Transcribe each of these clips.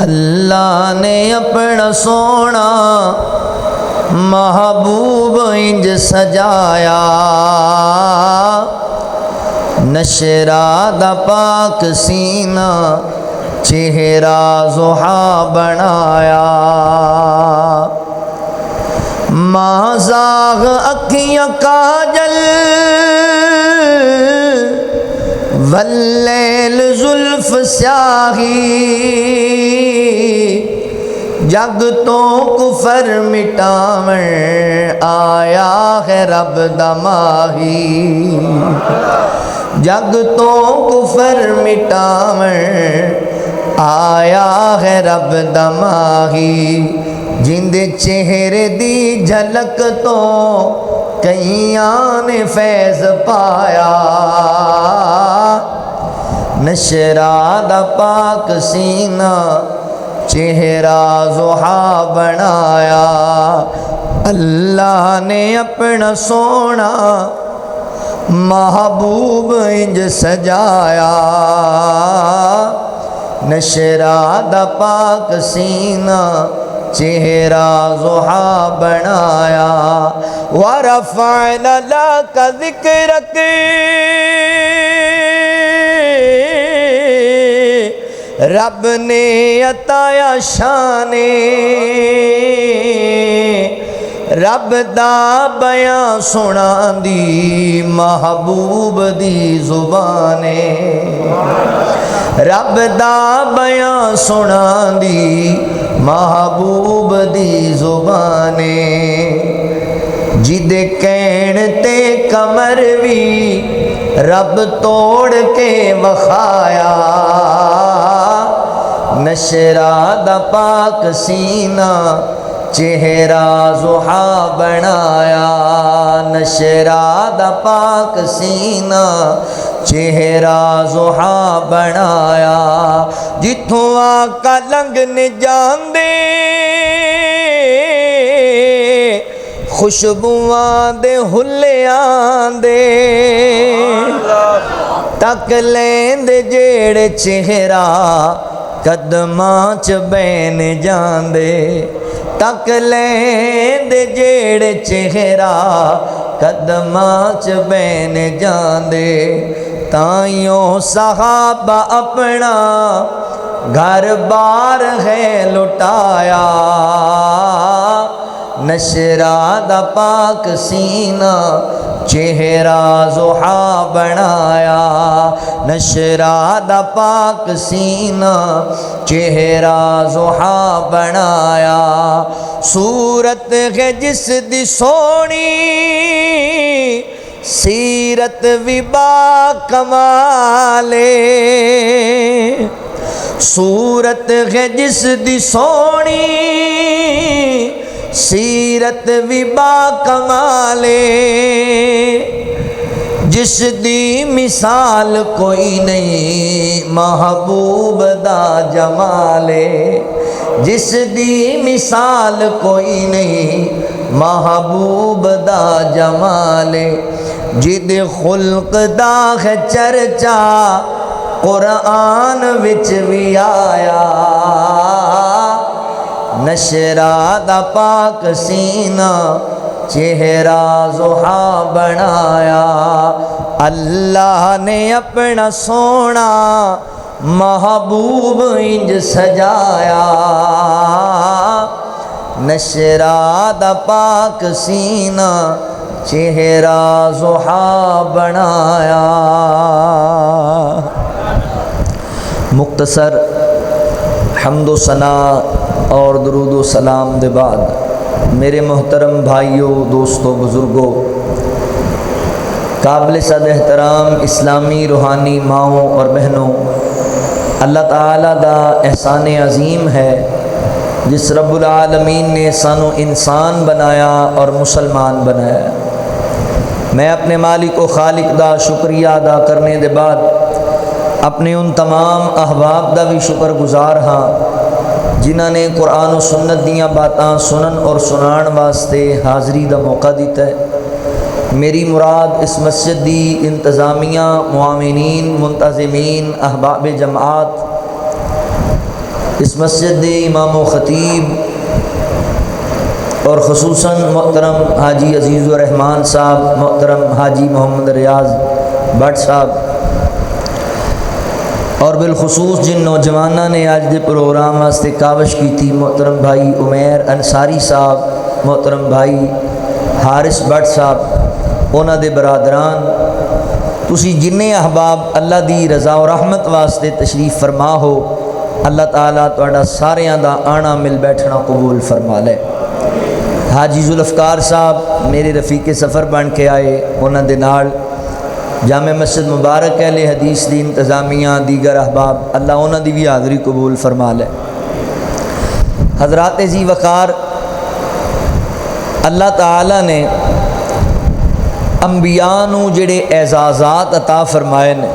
اللہ نے اپنا سونا محبوب انج سجایا، نشرا دا پاک سینہ چہرہ ضحیٰ بنایا۔ ماں زاغ اکھیاں کاجل واللیل زلف سیاہی، جگ تو کفر مٹاون آیا ہے رب دا ماہی، جگ تو کفر مٹاون آیا ہے رب دا ماہی، جندے چہرے دی جھلک تو کئیاں نے فیض پایا، نشرا دا پاک سینہ چہرہ ضحیٰ بنایا۔ اللہ نے اپنا سونا محبوب انج سجایا، نشرا دا پاک سینہ چہرہ ضحیٰ بنایا۔ وَرَفَعْنَا لَكَ ذِكْرَكَ، رب نے عطایا شان، رب دا بیان سنا دی محبوب دی زبان، رب دا بیان سنا دی محبوب دی زبان، جدے کہن تے کمر بھی رب توڑ کے وخایا، نشرا دا پاک سینہ چہرہ ضحیٰ بنایا، نشرا دا پاک سینہ چہرہ ضحیٰ بنایا، جتھوں آقا لنگ نے جان دے خوشبواں دے ہلیاں دے، تک لین دے جیڑے چہرہ قدماں چ بین جان دے، تک لین دے جیڑے چہرہ قدماں چ بین جان دے، تائیوں صحابہ اپنا گھر بار ہے لٹایا، نشرا دا پاک سینہ چہرہ ضحیٰ بنایا، نشرا دا پاک سینہ چہرہ ضحیٰ بنایا، صورت ہے جس دی سونی سیرت بھی با کمالے، صورت ہے جس دی سونی سیرت بھی با کمالے، جس دی مثال کوئی نہیں محبوب دا جمالے، جس دی مثال کوئی نہیں محبوب دا جمالے، جد خلق دا ہے چرچا قرآن وچ بھی آیا، نشرا دا پاک سینہ چہرہ ضحیٰ بنایا، اللہ نے اپنا سونا محبوب انج سجایا، نشرا دا پاک سینہ چہرہ ضحیٰ بنایا۔ مختصر حمد و ثنا اور درود و سلام دے بعد میرے محترم بھائیوں، دوستوں، بزرگوں، قابل صد احترام اسلامی روحانی ماؤں اور بہنوں، اللہ تعالیٰ دا احسان عظیم ہے جس رب العالمین نے سانو انسان بنایا اور مسلمان بنایا۔ میں اپنے مالک و خالق دا شکریہ ادا کرنے دے بعد اپنے ان تمام احباب دا بھی شکر گزار ہاں جنہاں نے قرآن و سنت دیاں باتاں سنن اور سنان واسطے حاضری دا موقع دیتا ہے۔ میری مراد اس مسجد دی انتظامیہ، معاونین، منتظمین، احباب جماعت، اس مسجد دے امام و خطیب اور خصوصاً محترم حاجی عزیز الرحمان صاحب، محترم حاجی محمد ریاض بٹ صاحب، اور بالخصوص جن نوجوانوں نے آج دے پروگرام واسطے کاوش کی تھی، محترم بھائی عمیر انصاری صاحب، محترم بھائی حارث بٹ صاحب، انہاں دے برادران، تسی جنہیں احباب اللہ دی رضا و رحمت واسطے تشریف فرما ہو، اللہ تعالیٰ تہاڈا ساریاں دا آنا مل بیٹھنا قبول فرما لے۔ حاجی ذوالفقار صاحب میرے رفیق سفر بن کے آئے، انہاں دے نال جامع مسجد مبارک اہل حدیث دی انتظامیہ، دیگر احباب، اللہ انہاں دی بھی حاضری قبول فرما لے۔ حضرات ذی وقار، اللہ تعالیٰ نے انبیاء نو جڑے اعزازات عطا فرمائے نے،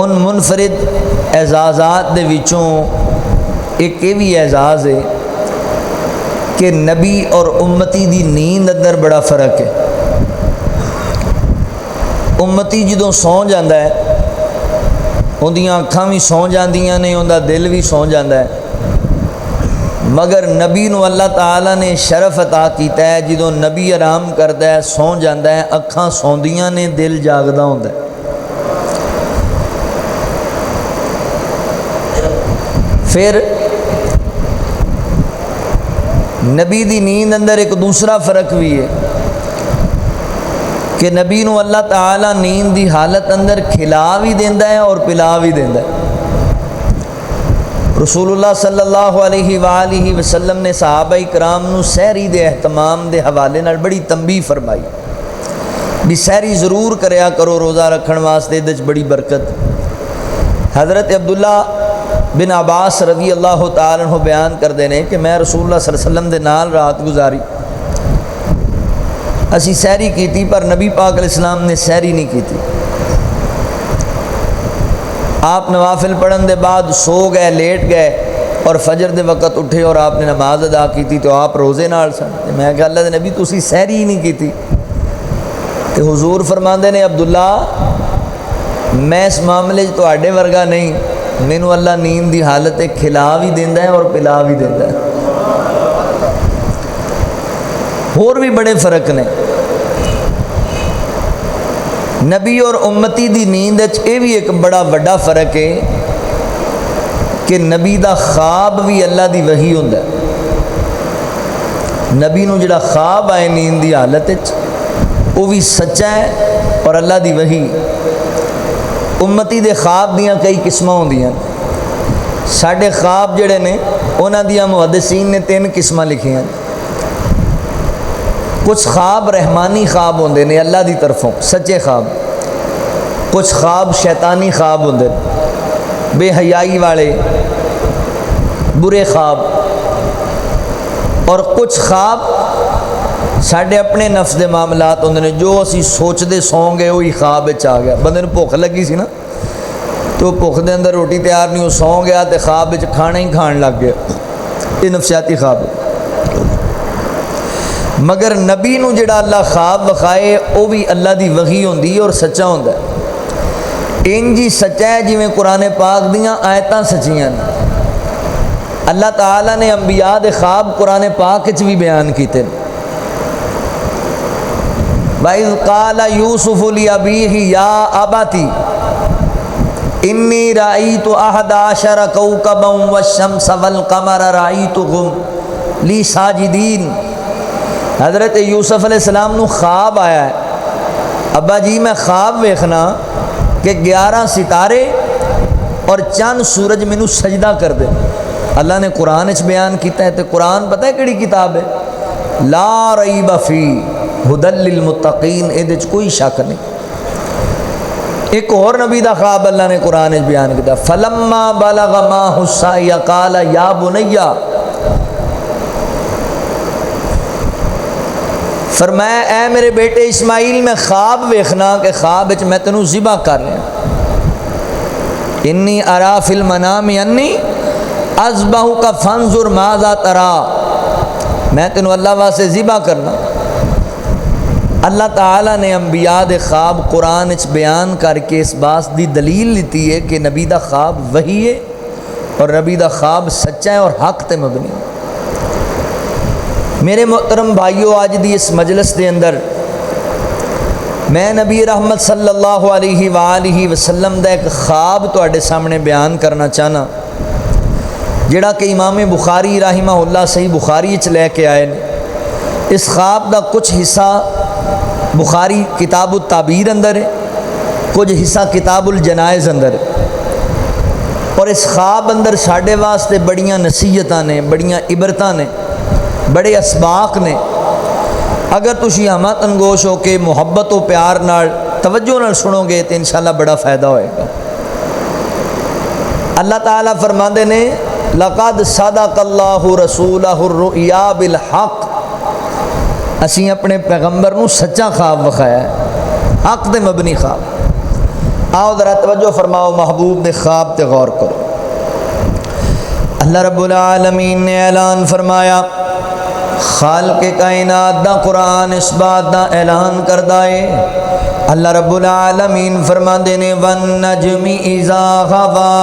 ان منفرد اعزازات دے وچوں ایک یہ بھی اعزاز ہے کہ نبی اور امتی دی نیند اندر بڑا فرق ہے۔ امتی جدوں سو جاندہ ہے، اندیاں اکھاں بھی سو جاندیاں نے، اندہ دل بھی سو جاندہ ہے، مگر نبی نو اللہ تعالیٰ نے شرف عطا کیتا ہے، جدوں نبی آرام کرتا ہے، سو جاندہ ہے، اکھاں سوندیاں نے، دل جاگدا ہوندا ہے۔ پھر نبی دی نیند اندر ایک دوسرا فرق بھی ہے کہ نبی نو اللہ تعالیٰ نیند دی حالت اندر کھلا بھی دیندہ ہے اور پلا بھی دیندہ ہے۔ رسول اللہ صلی اللہ علیہ وآلہ وسلم نے صحابہ کرام نو سحری دے اہتمام دے حوالے نال بڑی تنبیہ فرمائی بھی سحری ضرور کریا کرو، روزہ رکھن واسطے دے بڑی برکت۔ حضرت عبداللہ بن عباس رضی اللہ تعالیٰ عنہ بیان کر دینے کہ میں رسول اللہ صلی اللہ علیہ وسلم دے نال رات گزاری، اسی سحری کی تھی پر نبی پاک علیہ السلام نے سحری نہیں کی تھی۔ آپ نوافل پڑھن دے بعد سو گئے، لیٹ گئے، اور فجر دے وقت اٹھے اور آپ نے نماز ادا کی تھی تو آپ روزے نال سن۔ میں کہا اللہ دے نبی تسی سحری ہی نہیں کی تھی، تو حضور فرماندے نے عبداللہ میں اس معاملے تواڈے ورگا نہیں، مینوں اللہ نیند دی حالت کھلا بھی دیندہ ہے اور پلا بھی دیندہ ہے۔ اور بھی بڑے فرق نے نبی اور امتی دی نیند یہ بھی ایک بڑا وڈا فرق ہے کہ نبی دا خواب بھی اللہ دی وحی ہوندا ہے۔ نبی نو جڑا خواب آئے نیند دی حالت وہ بھی سچا ہے اور اللہ دی وحی۔ امتی دے خواب دیاں کئی قسمیں ہوندیاں، ساڈے خواب جڑے نے انہاں دیاں محدثین نے 3 قسمیں لکھیاں۔ کچھ خواب رحمانی خواب ہوندے نے اللہ دی طرفوں، سچے خواب، کچھ خواب شیطانی خواب ہوندے بے حیائی والے برے خواب، اور کچھ خواب ساڈے اپنے نفس دے معاملات ہوندے نے، جو اسی سوچدے سو گئے وہی خواب وچ آ گیا۔ بندے نوں بھوک لگی سی نا، تو بھوک دے اندر روٹی تیار نہیں، وہ سو گیا تے خواب وچ کھانا ہی کھان لگ گیا، یہ نفسیاتی خواب ہے۔ مگر نبی نو جڑا اللہ خواب وکھائے وہ بھی اللہ دی وحی ہوندی اور سچا ہوندا ہے۔ انجی سچا ہے جویں قرآن پاک دیاں آیتاں سچیاں نے۔ اللہ تعالیٰ نے انبیاء دے خواب قرآن پاک وچ بھی بیان کیتے ہیں۔ وَإِذْ قَالَ يُوسُفُ لِأَبِيهِ يَا أَبَتِ إِنِّي رَأَيْتُ 11 كَوْكَبًا وَالشَّمْسَ وَالْقَمَرَ رَأَيْتُهُمْ لِي سَاجِدِينَ۔ حضرت یوسف علیہ السلام نو خواب آیا ہے، ابا جی میں خواب ویکھنا کہ 11 ستارے اور چند سورج مینوں سجدہ کر دے۔ اللہ نے قرآن وچ بیان کیتا ہے، تے قرآن پتہ ہے کیڑی کتاب ہے؟ لا ریب فی ھدی للمتقین، اے دے کوئی شک نہیں۔ ایک اور نبی دا خواب اللہ نے قرآن وچ بیان کیتا، فلما بلغ معه السعی قال یا بنی، فرمایا اے میرے بیٹے اسماعیل میں خواب ویکھنا کہ خواب وچ میں تینوں ذبح کر رہا، انی ارا فی المنام انی اذبحک فانظر ماذا ترى، میں تینوں اللہ واسطے ذبح کرنا، اللہ تعالیٰ نے انبیاء دے خواب قرآن اچ بیان کر کے اس بات دی دلیل لیتی ہے کہ نبی دا خواب وہی ہے اور نبی دا خواب سچا ہے اور حق تے مبنی ہے۔ میرے محترم بھائیو، آج دی اس مجلس دے اندر میں نبی رحمت صلی اللہ علیہ وآلہ وسلم دا ایک خواب تواڈے سامنے بیان کرنا چاہنا، جڑا کہ امام بخاری رحمہ اللہ صحیح بخاری اچ لے کے آئے نے۔ اس خواب دا کچھ حصہ بخاری کتاب التعبیر اندر ہے، کچھ حصہ کتاب الجنائز اندر ہے، اور اس خواب اندر ساڈے واسطے بڑیاں نصیحتاں نے، بڑیاں عبرتاں نے، بڑے اسباق نے۔ اگر تسی ہمہ تنگوش ہو کے محبت و پیار نال توجہ نال سنو گے تو انشاءاللہ بڑا فائدہ ہوئے گا۔ اللہ تعالیٰ فرماندے نے لقد صدق اللہ رسولہ الرؤیا بالحق، اسی اپنے پیغمبر نو سچا خواب وکھایا ہے، حق دے مبنی خواب۔ آؤ ذرا توجہ فرماؤ، محبوب دے خواب تے غور کرو۔ اللہ رب العالمین نے اعلان فرمایا، خالق کائنات دا قرآن اس بات دا اعلان کردہ ہے۔ اللہ رب العالمین فرماندے نے وَالنَّجْمِ إِذَا غَوَا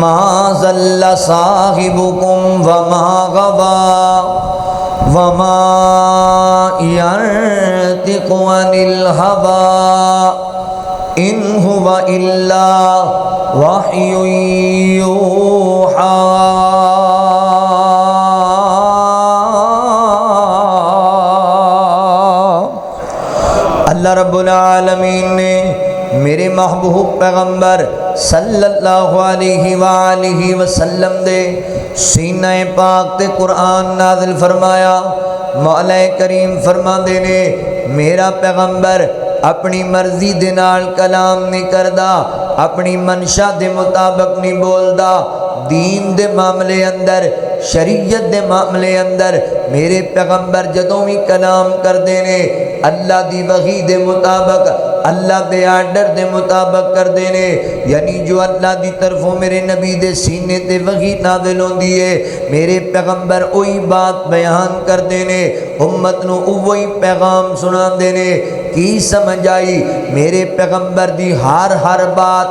مَا ضَلَّ صَاحِبُكُمْ وَمَا غَوَا وَمَا يَنطِقُ عَنِ الْهَوَىٰ إِنْ هُوَ إِلَّا وَحْيٌ يُوحَىٰ۔ اللہ رب العالمین نے میرے محبوب پیغمبر صلی اللہ علیہ وآلہ وسلم دے سینہ پاک تے قرآن نازل فرمایا۔ مولا کریم فرماندے نے میرا پیغمبر اپنی مرضی دے نال کلام نہیں کردا، اپنی منشا دے مطابق نہیں بولدا۔ دین دے معاملے اندر، شریعت دے معاملے اندر میرے پیغمبر جدوں بھی کلام کردے نے اللہ دی وحی دے مطابق، اللہ دے آرڈر دے مطابق کردے نے، یعنی جو اللہ دی طرفوں میرے نبی دے سینے تے وحی نازل ہوندی ہے، میرے پیغمبر وہی بات بیان کردے نے، امت نو وہی پیغام سنا دے نے۔ کی سمجھ آئی؟ میرے پیغمبر دی ہر بات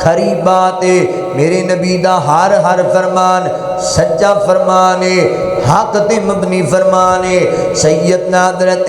کھری بات ہے، میرے نبی دا ہر فرمان سچا فرمان ہے، حق تے مبنی فرمان ہے۔ سیدنا حضرت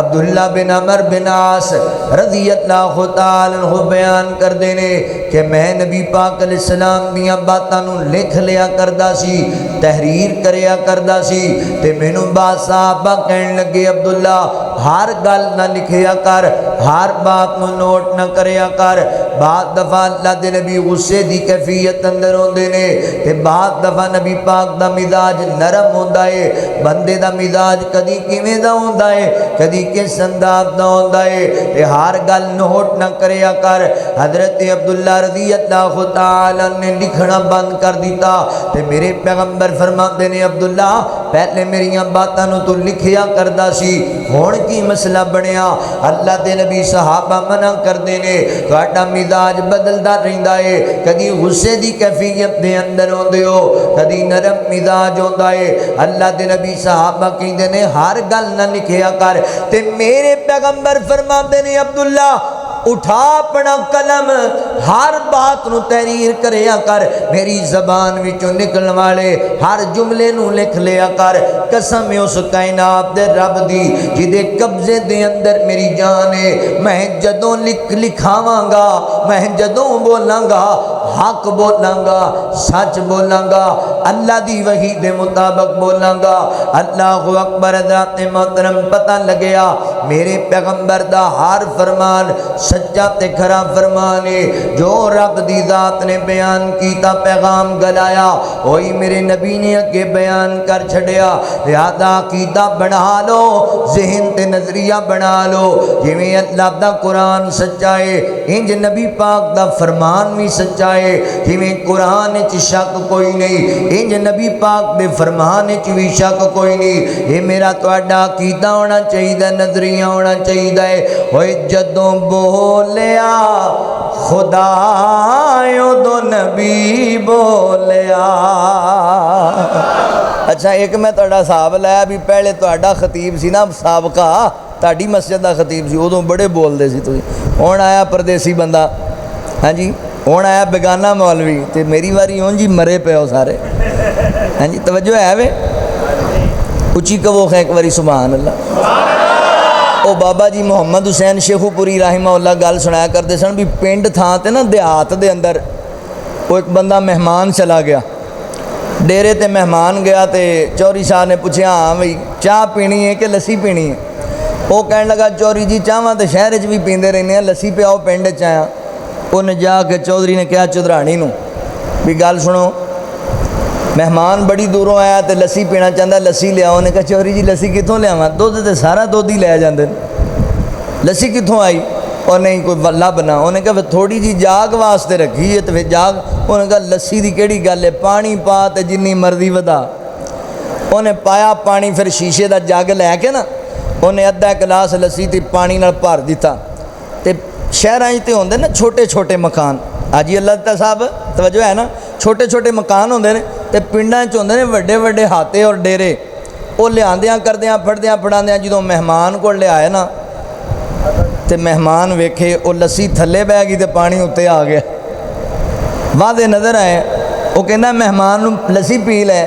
عبداللہ بن عمر بن عاص رضی اللہ تعالی عنہ بیان کر دینے کہ میں نبی پاک علیہ السلام دیاں باتاں نو لکھ لیا کردا سی، تحریر کریا کردا سی، تے مینوں بعض صحابہ کہن لگے عبداللہ ہر گل نہ لکھیا کر، ہر بات نو نوٹ نہ کریا کر۔ بعض دفعہ اللہ دے نبی غصے دی کیفیت اندر ہوندے نے، تے بعض دفعہ نبی پاک دا مزاج نرم ہوندا ہے، بندے دا مزاج کدی کیویں دا ہوندا ہے، کدی کس انداز دا ہوندا ہے، تے ہر گل نوٹ نہ کریا کر۔ حضرت عبداللہ رضی اللہ تعالی نے لکھنا بند کر دیتا، تے میرے پیغمبر فرماندے نے عبداللہ پہلے میریاں باتاں نو تو لکھیا کردا سی، ہن کی مسئلہ بنیا؟ اللہ دے نبی صحابہ منع کردے نے، تہاڈا مزاج بدلدا رہندا ہے، کدی غصے دی کیفیت دے اندر ہوندے ہو، کدی نرم مزاج ہوندا ہے۔ اللہ دے نبی صحابہ کہندے نے ہر گل نہ لکھیا کر، تے میرے پیغمبر فرماندے نے عبداللہ اٹھا اپنا قلم، ہر بات نو تحریر کریا کر، میری زبان وچوں نکلن والے ہر جملے نو لکھ لیا کر۔ قسم ہے اس کائنات دے رب دی جدے قبضے دے اندر میری جان ہے، میں جدوں لکھاواں گا، میں جدوں بولاں گا حق بولاں گا، سچ بولاں گا، اللہ دی وحی دے مطابق بولاں گا۔ اللہ اکبر۔ حضرات محترم پتہ لگیا میرے پیغمبر دا ہر فرمان سچا تے کھرا فرمان ہے، جو رب دی ذات نے بیان کیتا پیغام گلایا وہی میرے نبی نے اگے بیان کر چھڑیا۔ لہذا عقیدہ بنا لو، ذہن تے نظریہ بنا لو، جویں اللہ دا قرآن سچا ہے انج نبی پاک دا فرمان بھی سچا ہے، جویں قرآن وچ شک کوئی نہیں انج نبی پاک دے فرمان وچ بھی شک کوئی نہیں۔ یہ میرا تہاڈا عقیدہ ہونا چاہیے، نظریہ ہونا چاہیے۔ اوے جدوں بولیا خدا دو نبی بولیا۔ اچھا ایک میں تہاڈا حساب لایا بھی پہلے تہاڈا خطیب سی نا سابقہ، تہاڈی مسجد دا خطیب سی ادوں بڑے بولدے سی تسی ہن آیا پردیسی بندہ ہاں جی ہن آیا بیگانہ مولوی تے میری واری ہوں جی مرے پے ہو سارے ہاں جی توجہ ہے وے اچھی کہو ایک واری سبحان اللہ او بابا جی محمد حسین شیخو پوری رحمہ اللہ گل سنایا کرتے سن بھی پنڈ تھان تے نا دیہات دے اندر وہ ایک بندہ مہمان چلا گیا ڈیرے تے مہمان گیا تے چوری صاحب نے پوچھا ہاں بھئی چاہ پینی ہے کہ لسی پینی ہے وہ کہنے لگا چوری جی چاہواں تے شہر وچ بھی پیندے رہنے ہیں لسی پہ آؤ پنڈ وچ آیا انہیں جا کے چودھری نے کہا چودھرانی نو بھی گل سنو مہمان بڑی دوروں آیا تے لسی پینا چاہتا لسی لیا انہیں کہا چوری جی لسی کتوں لیا دودھ تے سارا دودھ ہی لے جاندے لسی کتوں آئی اور نہیں کوئی ولہ بنا انہیں کہا تھوڑی جی جاگ واسطے رکھی ہے تو پھر جاگ انہیں کہا لسی دی کیڑی گل ہے پانی پا تے جنی مرضی ودا انہیں پایا پانی پھر شیشے دا جگ لے کے نا انہیں ادھا گلاس لسی تے پانی نال بھر دیتا تے شہراں تے ہوندے نا چھوٹے چھوٹے مکان حاجی اللہ تعالی صاحب توجہ ہے نا چھوٹے چھوٹے مکان ہوندے نے تے پنڈاں چ ہوندے نے وڈے وڈے ہاتے اور ڈیرے وہ لیاندیاں کردیاں پھڑدیاں پھڑاندیاں جدوں مہمان کو لے آئے نا تے مہمان ویکھے وہ لسی تھلے بہ گئی تے پانی اتنے آ گیا واضح نظر آئے وہ کہنا مہمان لسی پی لے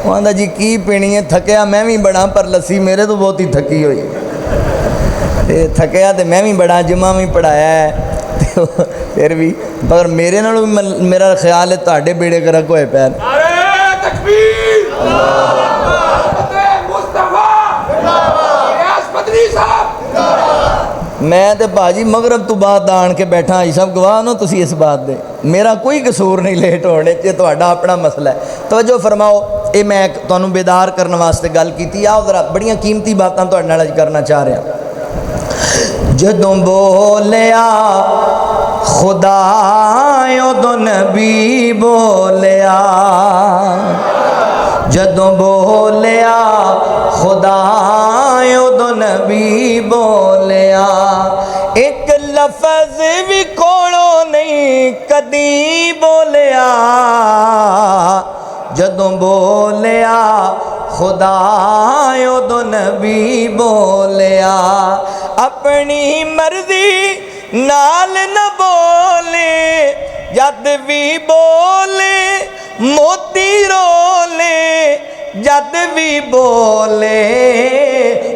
وہ آندا جی کی پینی ہے تھکیا میں بھی بڑا پر لسی میرے تو بہت ہی تھکی ہوئی تے تھکیا تے میں بھی بڑا جمعہ بھی پڑھایا ہے پھر بھی مگر میرے نالوں بھی میرا خیال ہے تہاڈے بیڑے گرک ہوئے پیر نعرہ تکبیر میں تے باجی مغرب تو بعد آن کے بیٹھا یہ سب گواہ نو تسی اس بات دے میرا کوئی قصور نہیں لیٹ ہونے چاہیے تہاڈا اپنا مسئلہ ہے توجہ فرماؤ یہ میں تانوں بیدار کرنے واسطے گل کیتی آؤ ذرا بڑیاں قیمتی باتاں تہاڈے نال کرنا چاہ رہا جدوں بولیا خدا ادوں نبی بولیا جدوں بولیا خدا ادوں نبی بولیا ایک لفظ بھی کولوں نہیں کدی بولیا جدوں بولیا خدا ادوں نبی بولیا اپنی مرضی نال نہ بولے جد بھی بولے موتی رولے جد بھی بولے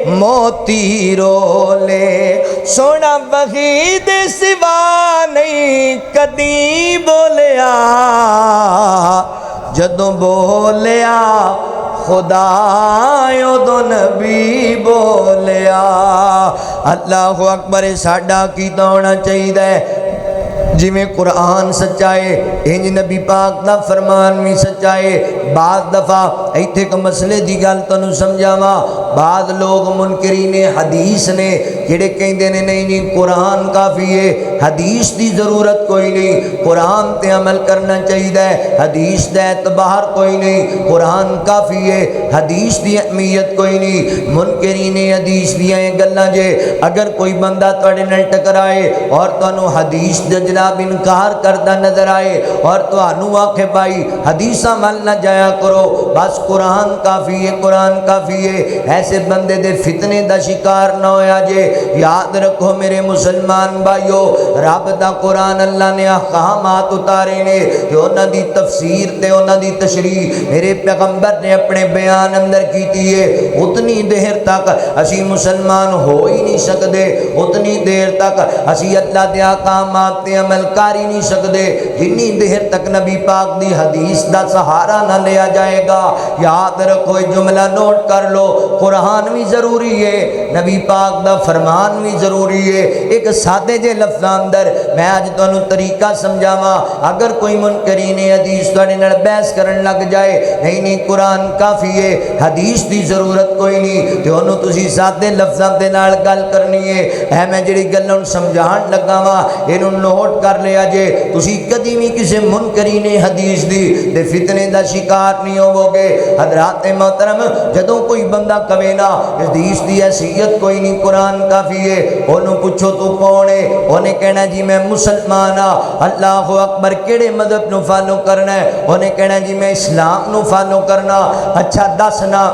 موتی رولے سونا وحید سوا نہیں کدی بولیا جدوں بولیا خدا ادوں نبی بولیا اللہ اکبر ساڈا کیتا ہونا چاہیے جی میں قرآن سچائے انج نبی پاک دا فرمان بھی سچائے بعض دفعہ ایتھے کا مسئلے دی گل تانوں سمجھاواں بعض لوگ منکرین حدیث نے جڑے کہندے نے نہیں قرآن کافی ہے حدیث دی ضرورت کوئی نہیں قرآن تے عمل کرنا چاہیے حدیث دا اعتبار کوئی نہیں قرآن کافی ہے حدیث دی اہمیت کوئی نہیں منکرین حدیث دیاں گلاں جے اگر کوئی بندہ تواڈے نال ٹکرائے اور تانوں حدیث دا جناب انکار کردہ نظر آئے اور تو انو آکھے بھائی حدیثہ مل نہ جایا کرو بس قرآن کافی ہے قرآن کافی ہے ایسے بندے دے فتنے دا شکار نہ ہویا جے یاد رکھو میرے مسلمان بھائیو رب دا قرآن اللہ نے احکامات اتارے نے تے انہاں دی تفسیر تے انہاں دی تشریح میرے پیغمبر نے اپنے بیان اندر کیتی ہے اتنی دیر تک اسی مسلمان ہو ہی نہیں سکدے اتنی دیر تک اسی اللہ دے احکامات تے عمل کاری نہیں سکدے جنی دیر تک نبی پاک دی حدیث دا سہارا نہ لیا جائے گا یاد رکھو جملہ نوٹ کر لو قرآن بھی ضروری ہے نبی پاک دا فرمان بھی ضروری ہے ایک سادے جے لفظ اندر میں آج تانوں طریقہ سمجھاواں اگر کوئی منکرین حدیث تواڈے نال بحث کرن لگ جائے نہیں قرآن کافی ہے حدیث دی ضرورت کوئی نہیں تے اونوں تسی سادے لفظاں دے نال گل کرنی ہے اے میں جڑی گلاں سمجھان لگا وا اینوں نوٹ کر لیا جے تسی کدی بھی کسی منکرین حدیث دی دے فتنے دا شکار نہیں ہوو گے حضرات محترم جدوں کوئی بندہ کہے نا حدیث دی حیثیت کوئی نہیں قرآن کافی ہے انہوں پوچھو تو کون ہے انہیں کہنا جی میں مسلمان ہاں اللہ اکبر کیڑے مذہب نو فالو کرنا ہے انہیں کہنا جی میں اسلام نو فالو کرنا اچھا دس نا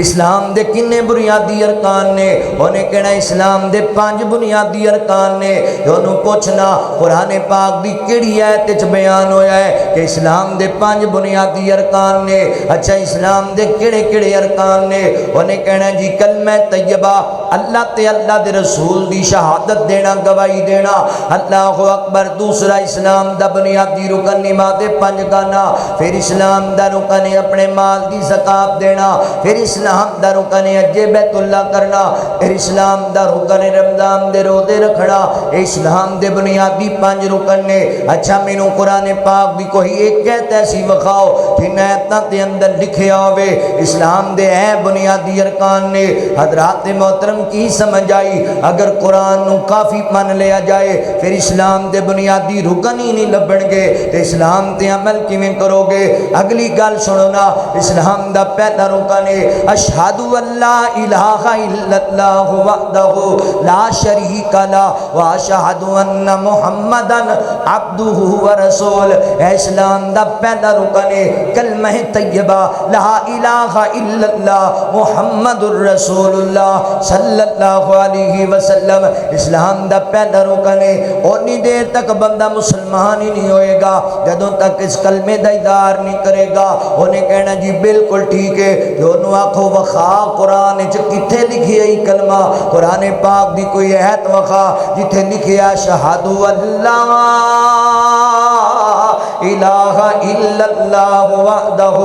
اسلام دے کنے بنیادی ارکان نے؟ انہیں کہنا اسلام دے 5 بنیادی ارکان نے۔ انہوں پوچھنا قرآن پاک دی کیڑی آیت وچ بیان ہویا ہے کہ اسلام دے 5 بنیادی ارکان نے؟ اچھا اسلام دے کیڑے کیڑے ارکان نے؟ انہیں کہنا جی کلمہ طیبہ، اللہ تے اللہ دے رسول دی شہادت دینا، گواہی دینا، اللہ اکبر۔ دوسرا اسلام دا بنیادی رکن نماز 5 گانا، پھر اسلام دا رکن ہے اپنے مال دی زکات دینا، پھر اسلام دا رکن ہے حج بیت اللہ کرنا، پھر اسلام دا رکن ہے رمضان دے روزے رکھنا۔ اسلام دے بنیادی 5 رکن نے۔ اچھا مینوں قرآن پاک دی کوئی ایک ایت ایسی وکھاؤ جن ایتاں دے اندر لکھیا ہوئے اسلام دے اے بنیادی ارکان نے۔ حضرات محترم کی سمجھ آئی؟ اگر قرآن نو کافی من لیا جائے پھر اسلام دے بنیادی رکن ہی نہیں لبن گے تو اسلام تے عمل کیویں کرو گے؟ اگلی گل سنو نا، اسلام دا پہلا رکن ہے اشہد ان لا الہ الا اللہ وحدہ لا شریک لہ واشہد ان محمدن عبدہ ورسول۔ اسلام دا پہلا رکن ہے کلمہ طیبہ لا الہ الا اللہ محمد الرسول اللہ صلی اللہ علیہ وسلم۔ اسلام دا پہلا رکن ہے۔ اونی دیر تک بندہ مسلمان ہی نہیں ہوئے گا جدوں تک اس کلمے دا اظہار نہیں کرے گا۔ انہیں کہنا جی بالکل ٹھیک ہے، دونوں آنکھوں وخا قرآن وچ کتھے لکھی ہے کلمہ؟ قرآن پاک دی کوئی آیت وخا جتھے لکھیا اشہد ان لا الہ الا اللہ وحدہ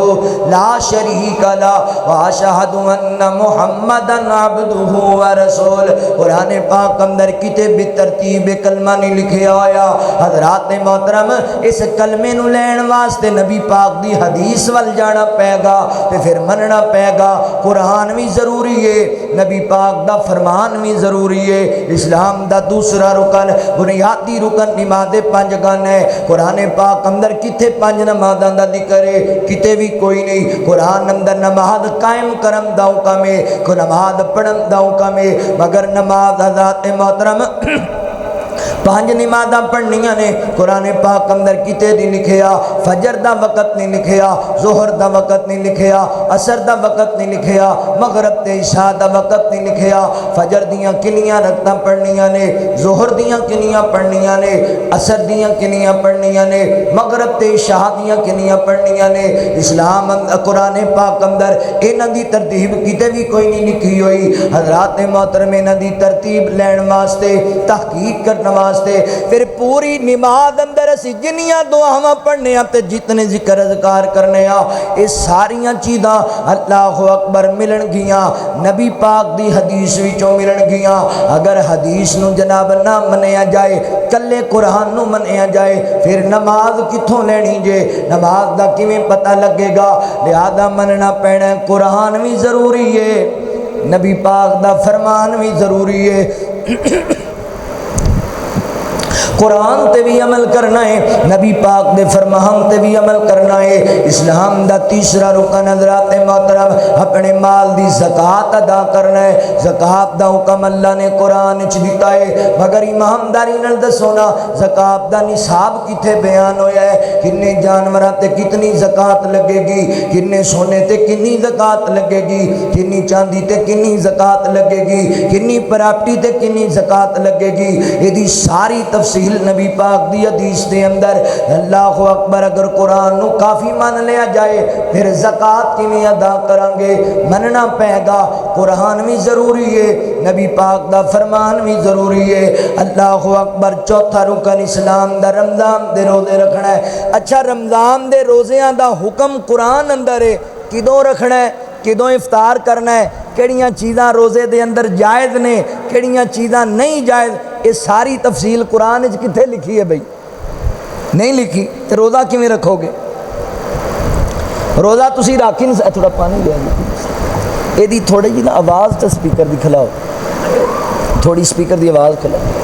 لا شریک لہ واشہد ان محمدن عبدہ ورسول۔ قرآن پاک اندر کتے بھی ترتیب کلمہ نہیں لکھیا ہویا۔ حضرات محترم اس کلمے نو لین واسطے نبی پاک دی حدیث ول جانا پے گا تے پھر مننا پے گا۔ قرآن بھی ضروری ہے، نبی پاک دا فرمان بھی ضروری ہے۔ اسلام دا دوسرا رکن بنیادی رکن نماز 5 گن ہے۔ قرآن پاک اندر کتے 5 نمازاں دا ذکر ہے؟ کتے بھی کوئی نہیں۔ قرآن اندر نماز قائم کرم دا حکم ہے، کو نماز پڑھن دا حکم ہے، مگر نماز حضرات محترم 5 نمازاں پڑھنیاں نے۔ قرآن پاک اندر کتے نہیں لکھیا فجر دا وقت نہیں لکھیا، ظہر دا وقت نہیں لکھیا، عصر دا وقت نہیں لکھیا، مغرب تے عشاء دا وقت نہیں لکھیا۔ فجر دیاں کنیاں رکعتاں پڑھنیاں نے، ظہر دیاں کنیاں پڑھنیاں نے، عصر دیاں کنیاں پڑھنیاں نے، مغرب تے عشاء دیاں کنیاں پڑھنیاں نے۔ اسلام قرآن پاک اندر انہاں دی ترتیب کتے بھی کوئی نہیں لکھی ہوئی۔ حضرات محترم انہاں دی ترتیب لین واسطے، تحقیق کرنے واسطے پھر پوری نماز اندر اسی جنیاں دعاواں پڑھنے ہیں تے جتنے ذکر اذکار کرنے ہیں یہ ساریاں چیزاں اللہ اکبر ملن گیاں، نبی پاک دی حدیث وچوں ملن گیاں۔ اگر حدیث نو جناب نہ منیا جائے، کلے قرآن نو منیا جائے، پھر نماز کتھوں لینی جے؟ نماز دا کیویں پتہ لگے گا؟ لہذا مننا پینا ہے، قرآن بھی ضروری ہے، نبی پاک دا فرمان بھی ضروری ہے، قرآن تے بھی عمل کرنا ہے، نبی پاک دے فرمان تے بھی عمل کرنا ہے۔ اسلام دا تیسرا رکن حضرات محترم اپنے مال دی زکات ادا کرنا ہے۔ زکات دا حکم اللہ نے قرآن وچ دتا ہے، مگر ایمانداری نال دسو نا زکات دا نصاب کتے بیان ہویا ہے؟ کنے جانوراں تے کتنی زکات لگے گی، کنے سونے تے کنی زکات لگے گی، کنی چاندی تے کنی زکات لگے گی، کنی پراپرٹی تے کنی زکات لگے گی، یہ دی ساری تفصیل نبی پاک دی حدیث دے اندر۔ اللہ اکبر، اگر قرآن نو کافی مان لیا جائے پھر زکات کیویں ادا کریں گے؟ مننا پے گا، قرآن بھی ضروری ہے، نبی پاک دا فرمان بھی ضروری ہے۔ اللہ اکبر، چوتھا رکن اسلام دا رمضان دے روزے رکھنا ہے۔ اچھا رمضان دے روزیاں دا حکم قرآن اندر ہے، کدوں رکھنا ہے، کدوں افطار کرنا ہے، کیڑیاں چیزاں روزے دے اندر جائز نے، کیڑیاں چیزاں نہیں جائز، یہ ساری تفصیل قرآن وچ کتھے لکھی ہے بھئی؟ نہیں لکھی تو روزہ کیویں رکھو گے؟ روزہ تسی رکھ ہی نہیں۔ تھوڑا پانی لے آئیے، یہ تھوڑی جی نا آواز تو سپیکر دی کھلاؤ، تھوڑی سپیکر دی آواز کھلاؤ۔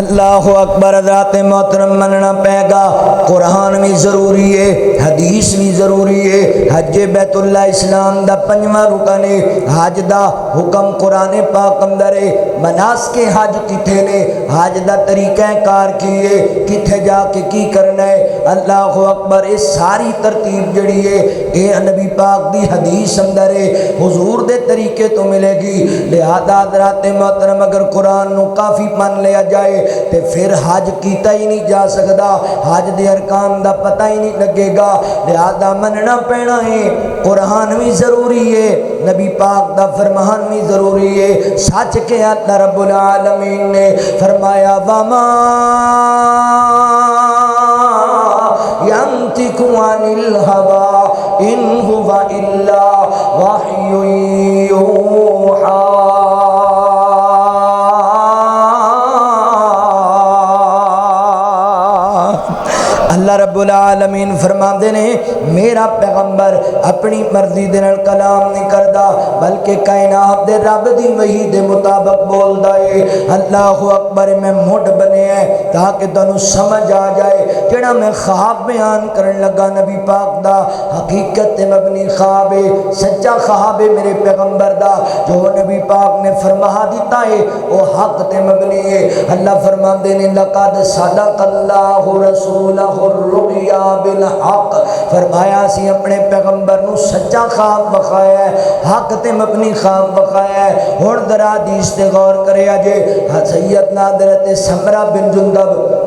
اللہ اکبر حضرات محترم مننا پے گا قرآن بھی ضروری ہے حدیث بھی ضروری ہے حج بیت اللہ اسلام دا پنجواں رکن ہے حج دا حکم قرآن پاک اندر ہے مناسک حج کتھے نے حج دا طریقہ کار کیے کتھے جا کے کی کرنا ہے اللہ اکبر اس ساری ترتیب جڑی ہے اے نبی پاک دی حدیث اندر ہے حضور دے طریقے تو ملے گی لہذا حضرات محترم اگر قرآن نو کافی من لیا جائے تے پھر حج کیتا ہی نہیں جا سکدا حج دے ارکان دا پتہ ہی نہیں لگے گا لہذا مننا پینا ہے قرآن بھی ضروری ہے نبی پاک دا فرمان بھی ضروری ہے سچ کے اللہ رب العالمین نے فرمایا وما ينطق عن الهوى إن هو إلا وحي يوحى اللہ رب العالمین فرماندے نے میرا پیغمبر اپنی مرضی دے نال کلام نہیں کردا بلکہ کائنات دے رب دی وحی دے مطابق بولدا ہے اللہ اکبر میں مڈ بنے ہے تاکہ تانوں سمجھ آ جائے جڑا میں خواب بیان کرن لگا نبی پاک دا حقیقت تے مبنی خواب ہے سچا خواب ہے میرے پیغمبر دا جو نبی پاک نے فرما دیتا ہے وہ حق تے مبنی ہے اللہ فرماندے نے لقد صدق اللہ رسولہ الرؤیا بالحق فرمایا سی اپنے پیغمبر نو سچا خواب بخایا ہے حق تے مبنی خواب بخایا ہے ہن ذرا حدیث تے غور کریا جے سیدنا حضرت سمرہ بن جندب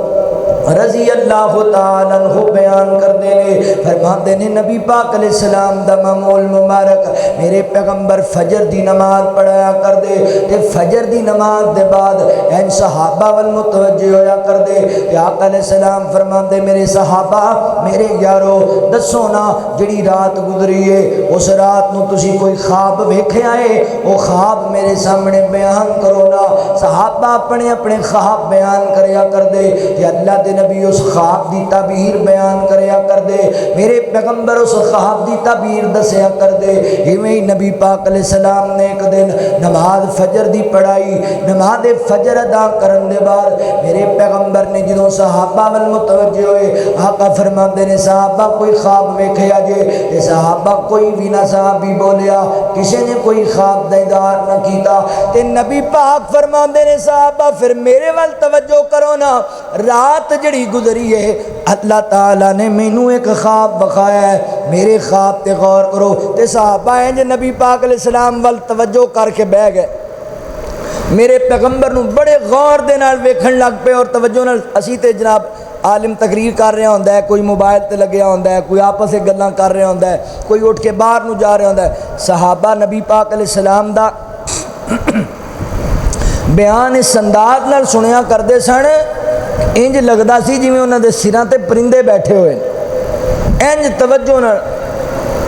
رضی اللہ تعالیٰ عنہ بیان کر دینے فرماتے نے نبی پاک علیہ السلام دا معمول مبارک میرے پیغمبر فجر دی نماز پڑھایا کر دے تے فجر دی نماز دے بعد این صحابہ والمتوجہ ہویا کر دے تے آقا علیہ السلام فرماتے میرے صحابہ میرے یارو دسو نا جڑی رات گزری ہے اس رات نو تسی کوئی خواب ویکھے آئے وہ خواب میرے سامنے بیان کرو نا صحابہ اپنے اپنے خواب بیان کریا کر دے کہ اللہ دے نبی اس خواب دی تعبیر بیان کریا کر دے میرے پیغمبر اس خواب دی تعبیر دسیا کر دے ہی نبی پاک علیہ السلام نے ایک دن نماز فجر دی پڑھائی نماز فجر ادا کرن دے بعد میرے پیغمبر نے جدوں صحابہ ول متوجہ ہوئے آقا فرماندے نے صحابہ کوئی خواب ویکھیا جے تے صحابہ کوئی بھی نہ صحابی بولیا کسی نے کوئی خواب دیدار نہ کیتا تے نبی پاک فرماندے نے صحابہ پھر میرے ول توجہ کرو نا رات جڑی گزری ہے اللہ تعالیٰ نے مینوں ایک خواب بخایا ہے میرے خواب تے غور کرو تے صحابہ ہیں جو نبی پاک علیہ السلام وال توجہ کر کے بہ گئے میرے پیغمبر نو بڑے غور دے نال ویکھن لگ پے اور توجہ نال اسی تے جناب عالم تقریر کر رہا ہوندا ہے کوئی موبائل تے لگیا ہوندا ہے کوئی آپس وچ گلاں کر رہا ہوندا ہے کوئی اٹھ کے باہر نو جا رہا ہوندا ہے صحابہ نبی پاک علیہ السلام دا بیان اس انداز نال سنیا کردے سن انج لگدا سی جویں انہاں دے سراں تے پرندے بیٹھے ہوئے انج توجہ نال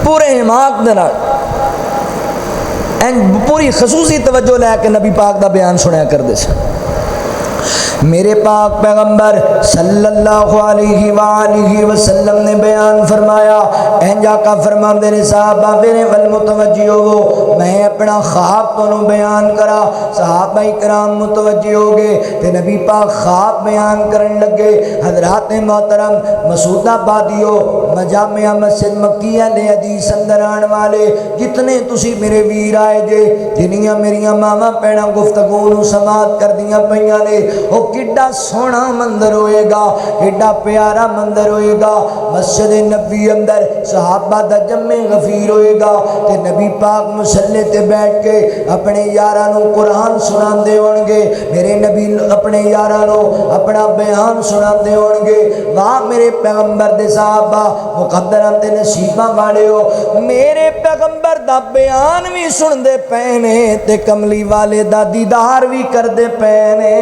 پورے حماق دے نال انج پوری خصوصی توجہ لے کے نبی پاک دا بیان سنیا کردے سن میرے پاک پیغمبر صلی اللہ علیہ وآلہ وسلم نے بیان فرمایا انجا کا فرماندے نے صحابہ میرے ول متوجہ ہو میں اپنا خواب تو بیان کرا صحابہ کرام متوجہ ہو گئے تے نبی پاک خواب بیان کرن لگے حضرات محترم مسعود آبادیو مجامع مسجد مکیہ لے حدیث اندر آن والے جتنے تسی میرے ویر آئے جے جنیاں میریاں ماما پیڑاں گفتگو نو سماعت کر دیاں پیاں نے کڈا سونا مندر ہوئے گا کڈا پیارا مندر ہوئے گا مسجد نبی اندر صحابہ دا جمع غفیر ہوئے گا تے نبی پاک مصلی تے بیٹھ کے اپنے یارانوں قرآن سنان دے ہونگے میرے نبی اپنے یارانوں اپنا بیان سنان دے ہونگے وہاں میرے پیغمبر دے صحابہ مقدران تے نصیبہ والے ہو میرے پیغمبر دا بیان بھی سن دے پینے تے کملی والے دا دیدار بھی کر دے پینے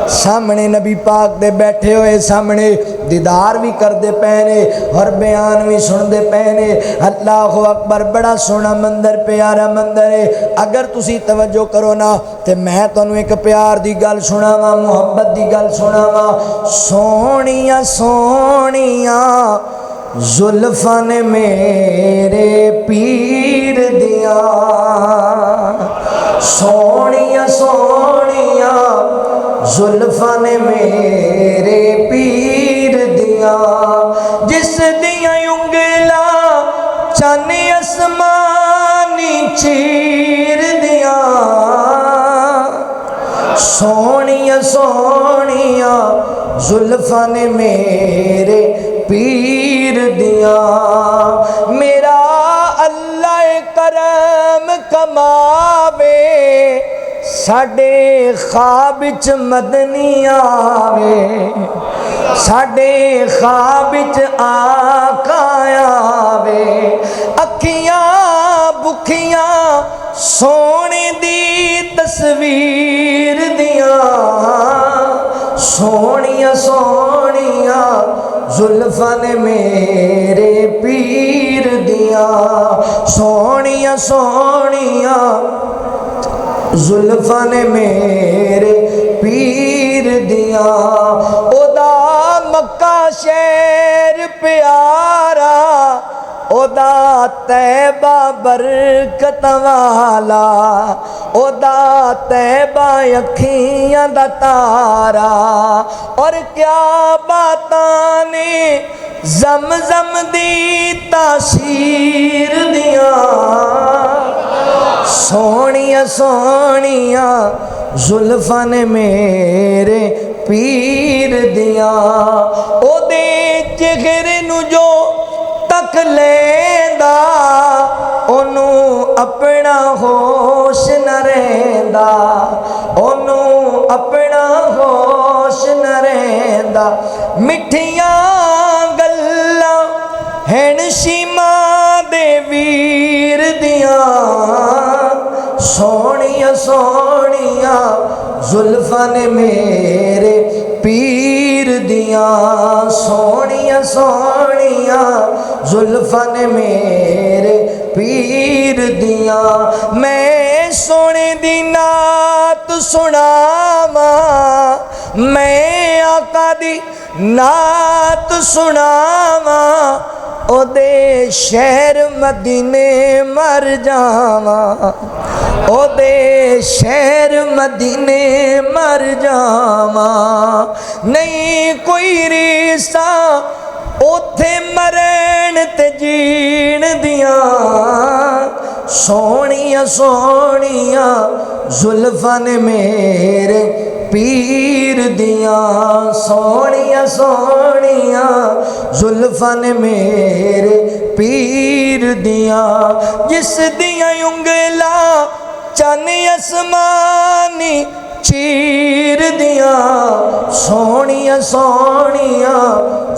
سامنے نبی پاک دے بیٹھے ہوئے سامنے دیدار بھی کر دے پہنے اور بیان بھی سن دے پہنے اللہ اکبر بڑا سونا مندر پیارا مندر ہے اگر تسی توجہ کرو نا تے میں تانوں ایک پیار دی گل سناواں محبت دی گل سناواں سونیاں سونیاں زلفاں نے میرے پیر دیاں سونیاں سونیاں زلفاں نے میرے پیر دیاں جس دیاں انگلاں چن اسمانی چیر دیاں سونیاں سونیاں زلفاں نے میرے پیر دیاں میرا اللہ کرم کماوے ساڈے خواب وچ مدنی آوے ساڈے خواب وچ آقا آوے اکھیاں بکھیاں سونے دی تصویر دیاں سونیاں سونیاں زلفاں نے میرے پیر دیاں سونیاں سونیاں زلفاں نے میرے پیر دیاں او دا مکہ شہر پیارا او دا طیبہ برکت والا او دا طیبہ اکھیاں دا تارا اور کیا باتاں نے زمزم دی تاثیر دیاں سونیاں سونیاں زلفاں نے میرے پیر دیاں او دے چہرے نو جو تک لیندا انہوں اپنا ہوش نہ رہندا انہوں اپنا ہوش نہ رہندا مٹھیاں گلاں ہن شیما دے ویر دیاں سونیاں سونیاں زلفاں نے میرے پیر دیاں سونیاں سونیاں زلفاں نے میرے پیر دیاں میں سونے دی نعت سناواں میں آقا دی نعت سناواں او دے شہر مدینے مر جاواں او دے شہر مدینے مر جاواں نہیں کوئی ریسا اوتھے مرن تے جین دیاں سونیاں سونیاں زلفاں نے میرے پیر دیاں سونیاں سونیاں زلفاں نے میرے پیر دیاں جس دیاں انگلاں چن اسمانی چیر دیاں سونیاں سونیاں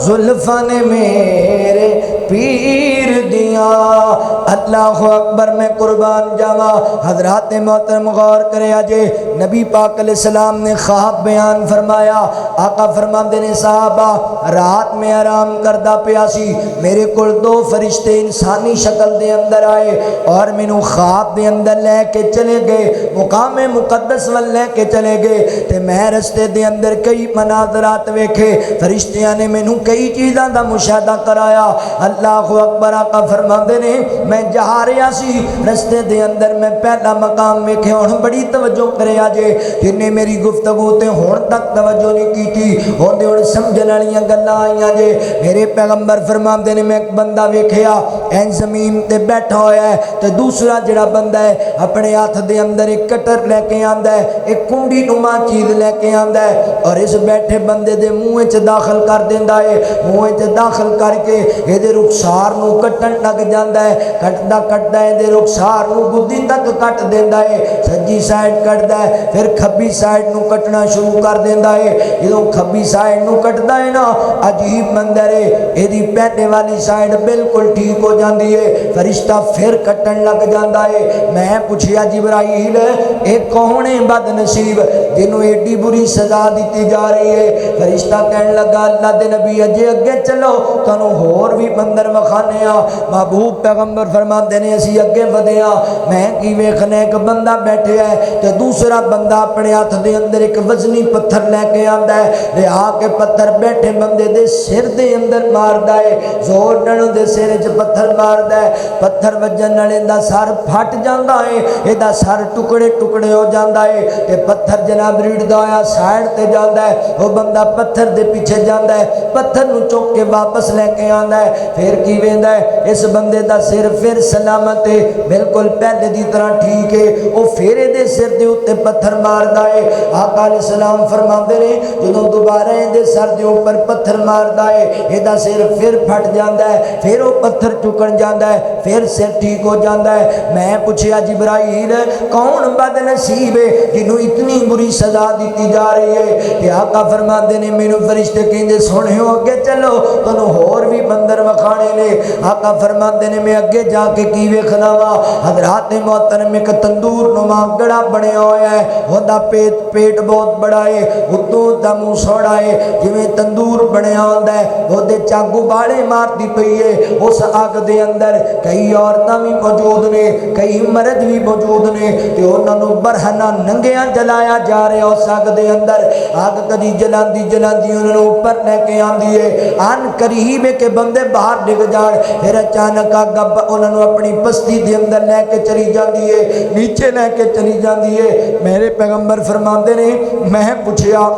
زلفاں نے میرے پیر دیاں اللہ اکبر میں قربان جاواں حضرات محترم غور کرے آجے نبی پاک علیہ السلام نے خواب بیان فرمایا آقا فرماندے نے صحابہ رات میں آرام کردہ پیاسی میرے کل دو فرشتے انسانی شکل دے اندر آئے اور مینو خواب دے اندر لے کے چلے گئے مقام مقدس وال لے کے چلے گئے تے میں رستے دے اندر کئی مناظرات ویکھے فرشتیاں نے مینوں کئی چیزاں دا مشاہدہ کرایا اللہ اکبر آقا فرماندے نے میں جہاں رہا سی رستے دے اندر میں پہلا مقام ویکھے ہن بڑی توجہ کرے آجے جنہیں میری گفتگو تے ہن تک توجہ نہیں کی تھی ہن سمجھن والیاں گلاں آئیاں جے میرے پیغمبر فرماندے نے میں ایک بندہ ویکھیا این زمین تے بیٹھا ہویا ہے تے دوسرا جڑا بندہ ہے اپنے ہاتھ دے اندر ایک کٹر لے کے آندا ہے ایک کنڈی نما چیز لے کے آندا ہے اور اس بیٹھے بندے دے منہ وچ داخل کر دیندا ہے منہ وچ داخل کر کے اے دے رخسار نو کٹن لگ جاندا ہے کٹدا کٹدا اے دے رخسار نو گدی تک کٹ دیندا ہے سجی سائیڈ کٹدا ہے پھر کھبی سائیڈ نو کٹنا شروع کر دیندا ہے جدوں کھبی سائیڈ نو کٹدا ہے نا عجیب منظر ہے اے دی پہلے والی سائیڈ بالکل ٹھیک ہو جاندی ہے فرشتہ پھر کٹن لگ جاندا ہے میں پوچھیا جبرائیل اے کون ہے بد نصیب جنوں ایڈی بری سزا دیتی جا رہی ہے فرشتہ کہنے لگا اللہ دے نبی اجے اگے چلو تانوں ہور بھی مندر وکھانے محبوب پیغمبر فرماندے نے اسی اگے ودے میں کی ویکھنے ایک بندہ بیٹھے ہویا ہے تے دوسرا بندہ اپنے ہاتھ دے اندر ایک وزنی پتھر لے کے آندا ہے تے آ کے پتھر بیٹھے بندے دے سر دے اندر ماردا ہے زور نال دے سر وچ پتھر ماردا ہے پتھر وجن نال دا سر پھٹ جاندا ہے ایدا سر ٹکڑے ٹکڑے ہو جاندا ہے تے پتھر جناب ریڑدا ہویا سائڈ تے جاندا ہے او بندہ پتھر دے پیچھے جاندا ہے پتھر نو چوک کے واپس لے کے آندا ہے پھر کی ویندا ہے اس بندے دا سر پھر سلامت ہے بالکل پہلے دی طرح ٹھیک ہے او پھر دے سر دے اوتے پتھر ماردا ہے آقا علیہ السلام فرماندے نے جدوں دوبارہ دے سر دے اوپر پتھر ماردا ہے ایدا سر پھر پھٹ جاندا ہے پھر او پتھر چکن جاندا ہے پھر سر ٹھیک ہو جاندا ہے میں پوچھیا جبرائیل کون بد نصیب ہے جنوں اتنی بری سزا دیتی جا رہی ہے کہ آقا فرماندے نے مینوں فرشتے کہندے سنیو اگے چلو تانوں ہور بھی مندر وکھانے نے آقا فرماندے نے میں اگے جا کے کی ویکھنا وا حضرات محترم ایک تندور نما گڑا بنیا ہویا ہے اوندا پیٹ بہت بڑا ہے اتوں دا منہ سوڑا ہے جویں تندور بنیا ہوندا ہے اودے چاگ بالے مارتی پئی ہے اس اگ دے اندر کئی عورتاں بھی موجود نے کئی مرد بھی موجود نے تے انہاں نوں برہنہ ننگیاں جلایا جا رہا اس اگ دے اندر اگ کدی جلاندی جلاندی انہاں نوں اوپر لے کے آندی ہے ان قریب ہے کہ بندے باہر ڈگ جان پھر اچانک اگ انہاں نوں اپنی بستی دے اندر لے کے چلی جاندی ہے نیچے لے کے چلی جاندی ہے میرے پیغمبر فرماندے نے میں پوچھیا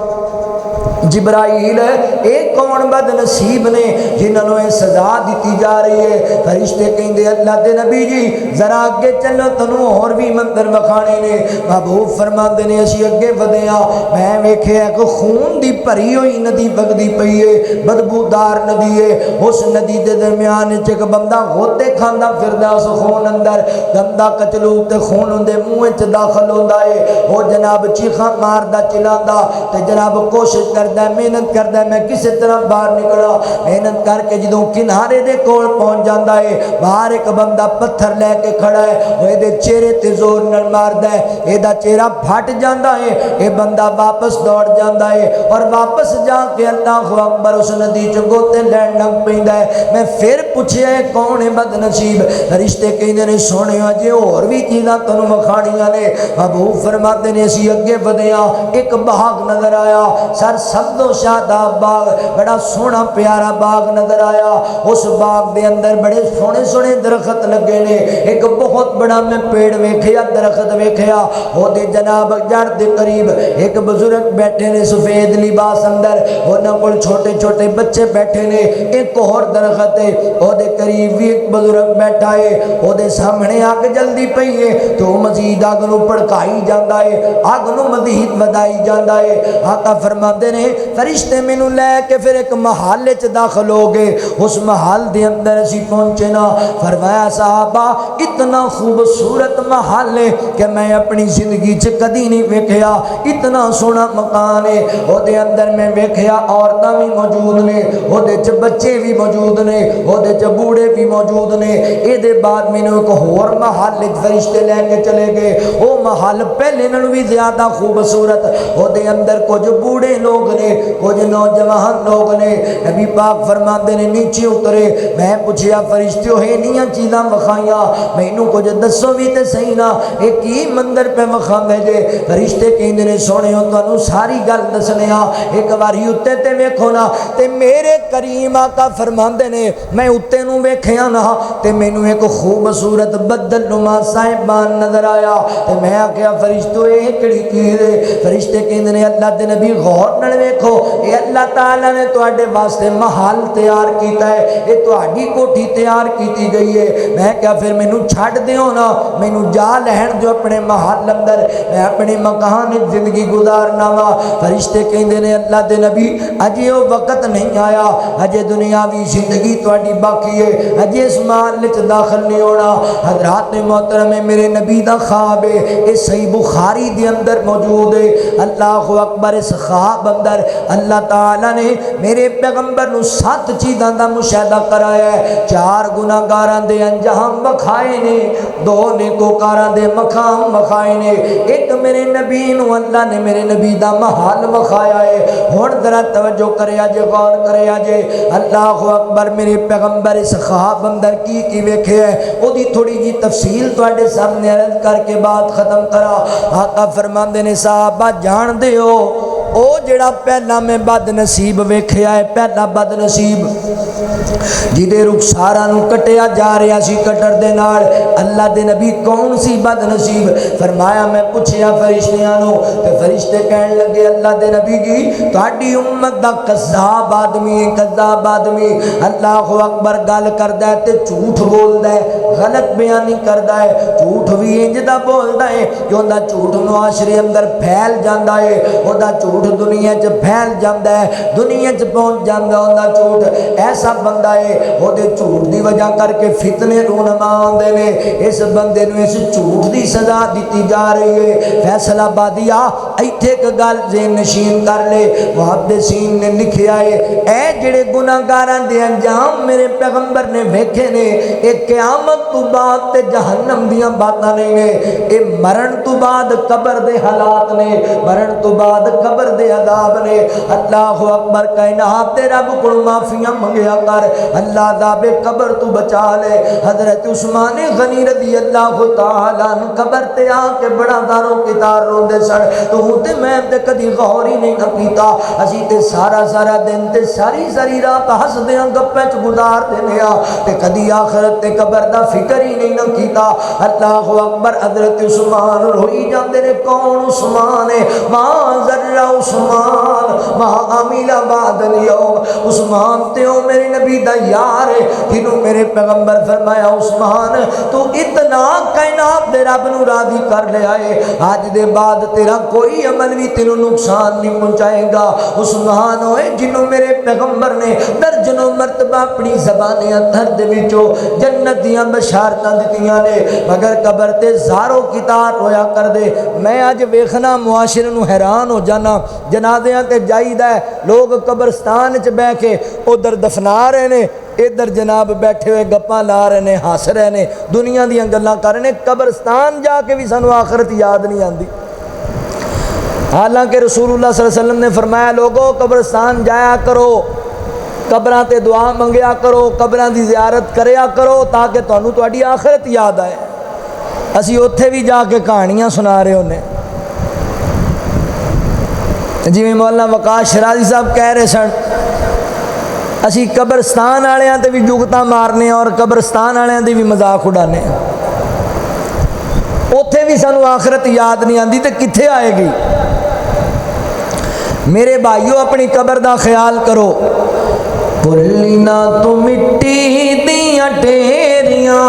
جبرائیل اے کون بد نصیب نے جنہاں نوں سزا دیتی جا رہی ہے فرشتے کہندے اللہ دے نبی جی ذرا اگے چلو تنوں اور بھی منظر وکھانے نے محبوب فرماندے نے اسی اگے ودیاں میں ویکھیا کہ خون دی بھری ہوئی ندی وگدی پئی ہے بدبودار ندی ہے اس ندی دے درمیان وچ ایک بندہ غوطے کھاندا پھردا اس خون اندر گندا کچلو تے خون دے منہ وچ داخل ہوندا ہے او جناب چیخاں ماردا چلاندا تے جناب کوشش کردا محنت کردا ہے میں کسی طرح باہر نکلا محنت کر کے جدوں کنارے دے کول پہنچ جاندا ہے باہر ایک بندہ پتھر لے کے کھڑا ہے او دے چہرے تے زور نال ماردا ہے ایدا چہرہ پھٹ جاندا ہے اے بندہ واپس دوڑ جاندا ہے اور واپس جا کے اللہ اکبر اس ندی چ گوتے لین لگ پیندا ہے میں پھر پوچھیا ہے کون ہے بد نصیب فرشتے کہندے نے سونیا جے اور بھی چیزاں تانوں مکھاڑیاں نے محبوب فرماتے نے اسی اگے ودیاں ایک باغ نظر آیا سر سبز و شاداب باغ بڑا سونا پیارا باغ نظر آیا اس باغ دے اندر بڑے سونے سونے درخت لگے نے ایک بہت بڑا میں پیڑ ویکھیا درخت ویکھیا او دے جناب جڑ دے قریب ایک بزرگ بیٹھے نے سفید لباس اندر انہاں کول چھوٹے چھوٹے بچے بیٹھے نے ایک اور درخت ہے او دے قریب بھی ایک بزرگ بیٹھا ہے او دے سامنے اگ جلدی پئی ہے تو مزید اگ نوں بھڑکائی جاندا ہے اگ نوں مزید ودائی جاندا ہے آقا فرماندے نے فرشتے مینوں لے کے پھر ایک محل وچ داخل ہو گئے اس محل دے اندر اسی پہنچے نا فرمایا صحابہ اتنا خوبصورت محل ہے کہ میں اپنی زندگی چ کدی نہیں ویکھیا اتنا سونا مکان ہے او دے اندر میں ویکھیا عورتاں بھی موجود نے او دے چ بچے بھی موجود نے او دے چ بوڑھے بھی موجود نے اے دے بعد مینوں ایک ہور محل وچ فرشتے لے کے چلے گئے او محل پہلے نالوں بھی زیادہ خوبصورت او دے اندر کچھ بوڑھے لوگ نے کچھ نوجوان لوگ نے نبی پاک فرماندے نے نیچے اترے میں پوچھیا فرشتیو ہے نیاں چیزاں وکھائیاں مینوں کچھ دسو بھی تے صحیح نا اے کی مندر پہ وکھاندے جے فرشتے کہندے نے سونیو تانوں ساری گل دسنے آ ایک واری اُتے تے ویکھو نا تے میرے کریم آقا فرماندے نے میں اُتے نوں ویکھیا نا تے مینوں ایک خوبصورت بدل نما صاحبان نظر آیا تے میں آکھیا فرشتو اے کیڑی چیز ہے فرشتے کہندے نے اللہ دے نبی غور نال ویکھو اے اللہ تعالی نے تواڈے واسطے محل تیار کیتا ہے اے تواڈی کوٹھی تیار کیتی گئی ہے میں کیا پھر مینوں چھڈ دیو نا مینوں جا لہن جو اپنے محل اندر میں اپنے مکان زندگی گزارنا وا فرشتے کہندے نے اللہ دے نبی اجے او وقت نہیں آیا اجے دنیاوی زندگی تواڈی باقی ہے اجے اس محل وچ داخل نہیں ہونا حضرات محترم میرے نبی دا خواب ہے اے صحیح بخاری دے اندر موجود ہے اللہ اکبر اس خواب اندر اللہ تعالیٰ نے میرے پیغمبر نو 7 چیزاں دا مشاہدہ کرایا ہے. 4 گناہگاراں دے انجام وکھائے نے, 2 نیکوکاراں دے مقام وکھائے نے, ایک میرے نبی نو اللہ نے میرے نبی دا محل وکھایا ہے. ہن ذرا توجہ کریا جے, غور کریا جے. اللہ اکبر. میرے پیغمبر اس خواب اندر کی ویکھے ہے او دی تھوڑی جی تفصیل تواڈے سامنے عرض کر کے بات ختم کرا. آقا فرماندے نے صحابہ جان دے ہو او جڑا پہلا میں بد نصیب ویکھیا ہے, پہلا بد نصیب جدے رخساراں نو کٹیا جا رہا سی کٹر دے نال, اللہ دے نبی کون سی بد نصیب؟ فرمایا میں پوچھیا فرشتیاں نو تے فرشتے کہن لگے اللہ دے نبی جی تہاڈی امت دا کذاب آدمی ہے, کذاب آدمی. اللہ اکبر. گل کردا ہے تے جھوٹ بولدا ہے, غلط بیانی کردا ہے, جھوٹ بھی انج دا بولدا ہے کہ اوندا جھوٹ معاشرے اندر پھیل جاندا ہے, اوندا جھوٹ دنیا چ پھیل جاندا ہے, دنیا چ پہنچ جاندا اوندا جھوٹ. ایسا بندہ ہے اودے جھوٹ دی وجہ کر کے فتنے رونما آندے نے. اس بندے نو اس جھوٹ دی سزا دتی جا رہی ہے. فیصلہ بادیا ایتھے ایک گل ذہن نشین کر لے. محدثین نے لکھیا ہے اے جڑے گناہگاراں دے انجام میرے پیغمبر نے ویکھے نے اے قیامت تو بعد تے جہنم دیاں باتاں نہیں نے, اے مرن تو بعد قبر دے حالات نے, مرن تو بعد قبر دے عذاب نے. اللہ اکبر. کائنات دے رب کو معافیاں منگیا کر, اللہ عذاب قبر تو بچا لے. حضرت عثمان غنی رضی اللہ تعالیٰ عنہ قبر تے آ کے بڑا داروں کتار روندے سن. تو تے میں تے کدی غور ہی نہیں کیتا. اسی تے سارا دن تے ساری رات ہسدیاں گپیں چ گزار دینے آ تے کدی آخرت تے قبر دا فکر ہی نہیں کیتا. اللہ اکبر. حضرت عثمان روئی جاندے نے کون عثمان ہے؟ ماں ذرا عثمان ماں عامل بعد اليوم. عثمان تے او میرے نبی دا یار ہے جنوں میرے پیغمبر فرمایا عثمان تو اتنا کائنات دے رب نو راضی کر لیا ہے, آج دے بعد تیرا کوئی عمل بھی تینوں نقصان نہیں پہنچائے گا. عثمان ہوئے جنوں میرے پیغمبر نے درجنوں مرتبہ اپنی زبان اتھر دے وچوں جنت دیاں بشارتاں دتیاں نے, مگر قبر تے زارو کتار ہویا کر دے. میں اج ویکھنا معاشرے نو حیران ہو جانا. جنازیاں تے جائیدا ہے لوگ قبرستان چ بیٹھ کے ادھر دفنا رہے نے, ادھر جناب بیٹھے ہوئے گپاں لا رہے نے, ہس رہے نے, دنیا دیاں گلاں کر رہے نے. قبرستان جا کے بھی سانو آخرت یاد نہیں آندی. حالانکہ رسول اللہ صلی اللہ علیہ وسلم نے فرمایا لوگو قبرستان جایا کرو, قبراں تے دعا منگیا کرو, قبراں دی زیارت کریا کرو تاکہ تانوں تہاڈی آخرت یاد آئے. اسی اوتھے بھی جا کے کہانیاں سنا رہے ہونے. جی میں مولانا وقاص شرازی صاحب کہہ رہے سن اسی قبرستان والےاں تے بھی جگتاں مارنے اور قبرستان والےاں دی بھی مذاق اڑانے. اوتھے بھی سانو آخرت یاد نہیں آندی تے کتھے آئے گی؟ میرے بھائیو اپنی قبر دا خیال کرو. بھلینا تو مٹی دیاں ٹیریاں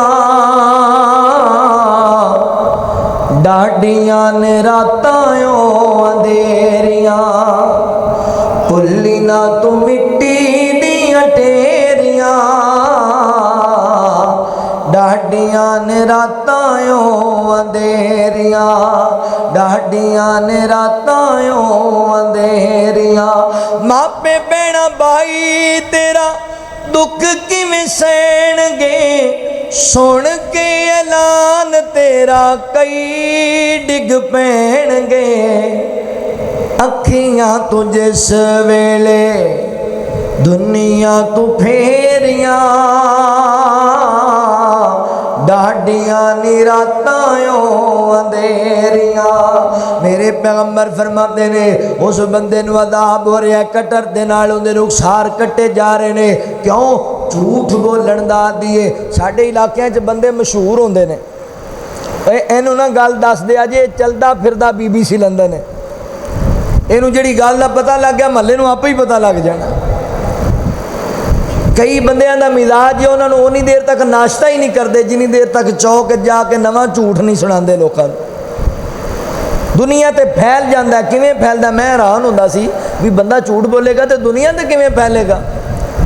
ڈاڈیاں نے راتاں اندھیریاں. بھلینا تو مٹی دیاں ٹیریاں ڈاڈیاں نے راتاں اندھیریاں, ڈاڈیاں نے راتاں اندھیریاں. ماپے بہنا بھائی تیرا دکھ کیویں سہن گے, سن کے اعلان تیرا کئی ڈگ پین گے. اکھیاں تو جس ویلے دنیا تو پھیریاں ڈاڈیاں نی راتاں اندھیریاں. میرے پیغمبر فرماتے نے اس بندے نو عذاب ہو رہا ہے کٹر دے نال اون دے رخسار کٹے جا رہے نے. کیوں؟ جھوٹ بولن دا دیے. ساڈے علاقے چ بندے مشہور ہوندے نے, اینوں نہ گل دس دیا جے چلدا پھردا BBC لندن ہے, اینوں جڑی گل دا پتہ لگ گیا محلے نو آپ ہی پتہ لگ جانا. کئی بندیاں دا مزاج ہے انہاں نو اونی دیر تک ناشتہ ہی نہیں کردے جنی دیر تک چوک جا کے نواں جھوٹ نہیں سناندے لوکاں نو. دنیا تے پھیل جاندا ہے. کیویں پھیلدا؟ میں حیران ہوندا سی بھی بندہ جھوٹ بولے گا تے دنیا تے کیویں پھیلے گا.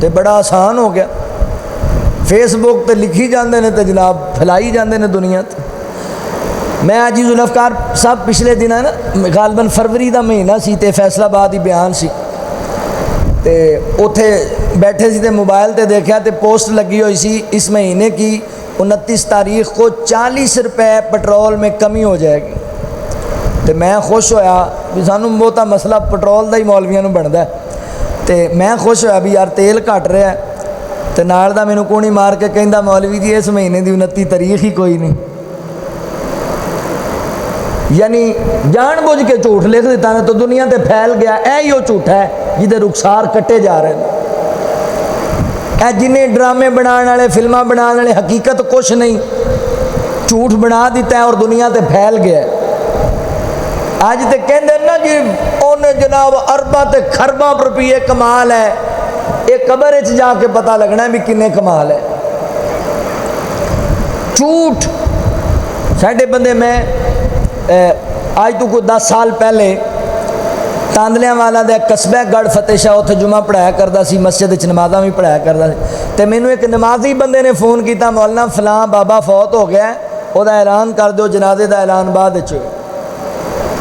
تے بڑا آسان ہو گیا, فیس بک تے لکھی جاندے نے تے جناب پھیلائی جاندے نے دنیا تے. میں عزیز الافکار صاحب پچھلے دن نا غالباً فروری دا مہینہ سی تے فیصل آباد ہی بیان سی تے اوتھے بیٹھے سی تے موبائل تے دیکھا تے پوسٹ لگی ہوئی سی اس مہینے کی 29 تاریخ کو 40 روپے پٹرول میں کمی ہو جائے گی. تے میں خوش ہویا بھی سانوں بہتا مسئلہ پٹرول دا ہی مولویاں نوں بندا ہے. تے میں خوش ہویا بھی یار تیل گھٹ رہا ہے. تے نال دا مینوں کونی مار کے کہندا مولوی جی اس مہینے دی 29 تاریخ ہی کوئی نہیں. یعنی جان بوجھ کے جھوٹ لکھ دیتا نا تو دنیا تے پھیل گیا. ہی وہ جھوٹ ہے جہدے رخسار کٹے جا رہے ہیں. اے جنہیں ڈرامے بنانے والے فلماں بنانے والے حقیقت کچھ نہیں, جھوٹ بنا دیتا ہے اور دنیا تے پھیل گیا ہے. اج تے کہندے نا جی انہیں جناب ارباں تے خرباں روپیے کمال ہے. یہ قبر وچ جا کے پتہ لگنا ہے بھی کنے کمال ہے. جھوٹ ساڈے بندے میں آج تو کوئی 10 سال پہلے تاندلیاں والا دے قصبہ گڑھ فتح شاہ اتنے جمعہ پڑھایا کرتا سی, مسجد وچ نمازاں بھی پڑھایا کرتا سی. تے مینوں ایک نمازی بندے نے فون کیتا مولانا فلاں بابا فوت ہو گیا ہے, وہ اعلان کر دو, جنازے دا اعلان بعد وچ.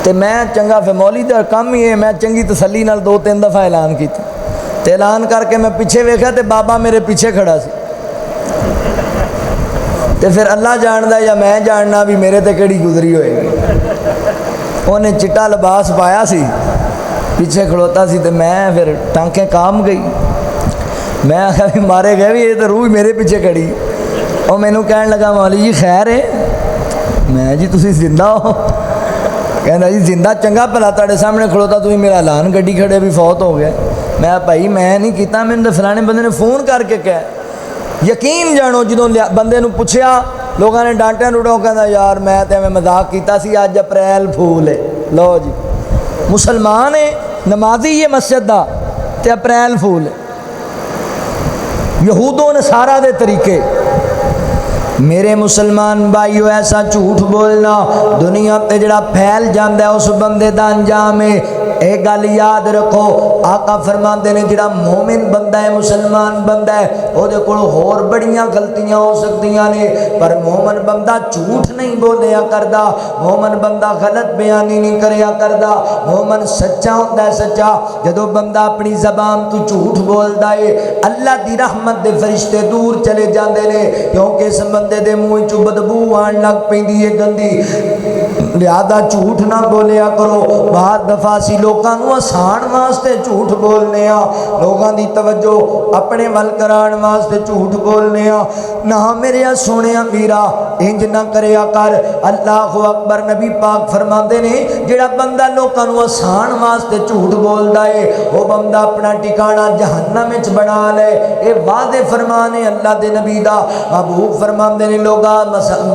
تے میں چنگا پھر مولوی دا کم ہی ہے, میں چنگی تسلی نال 2-3 دفعہ اعلان کیتا. تے اعلان کر کے میں پیچھے ویکھا تے بابا میرے پیچھے کھڑا سی. تے پھر اللہ جاندا یا میں جاننا بھی میرے تے کیڑی گزری ہوئے گی. انہیں چٹا لباس پایا سی, پیچھے کھڑوتا سی. تے میں پھر ٹانکیں کام گئی. میں آخیا بھی مارے گئے بھی یہ تو روح میرے پیچھے کھڑی. وہ مینوں کہن لگا مولوی جی خیر ہے. میں جی تسی زندہ ہو؟ کہنا جی زندہ چنگا بھلا تہاڈے سامنے کھڑوتا تسی میرا اعلان گڈی کھڑے بھی فوت ہو گیا. میں بھائی میں نہیں کیتا, مینوں تے فلانے بندے نے فون کر کے کہا. یقین جانو جدوں بندے نوں پوچھیا لوگوں نے ڈانٹیا ڈوڑوں, کہنا یار میں تے میں مذاق کیتا سی, اج اپریل پھول ہے. لو جی مسلمان ہے, نمازی ہے مسجد دا, تے اپریل پھول ہے. یہود و نصارہ دے طریقے. میرے مسلمان بھائیو ایسا جھوٹ بولنا دنیا تے جڑا پھیل جاندہ ہے اس بندے دا انجام ہے. ایک گل یاد رکھو, آقا فرماندے نے جڑا مومن بندہ ہے, مسلمان بندہ ہے, او دے کول ہور بڑیاں غلطیاں ہو سکتیاں نے, پر مومن بندہ جھوٹ نہیں بولیا کردا, مومن بندہ غلط بیانی نہیں کریا کردا, مومن سچا ہوندا ہے. سچا جدو بندہ اپنی زبان تو جھوٹ بولدا ہے اللہ دی رحمت دے فرشتے دور چلے جاندے نے, کیونکہ اس بندے دے منہ چوں بدبو آن لگ پیندی ہے گندی. لہذا جھوٹ نہ بولیا کرو. بعض دفعہ سی لوگاں نوں آسان واسطے جھوٹ بولنے آ, لوگاں دی توجہ اپنے ول کران واسطے جھوٹ بولنے آ. نہ میرے سونیا میرا انج نہ کریا کر. اللہ اکبر. نبی پاک فرماندے نے جڑا بندہ لوگاں نوں آسان واسطے جھوٹ بولدا ہے وہ بندہ اپنا ٹھکانہ جہنم وچ بنا لے. اے وعدے فرمانے اللہ دے نبی دا. محبوب فرماندے نے لوگا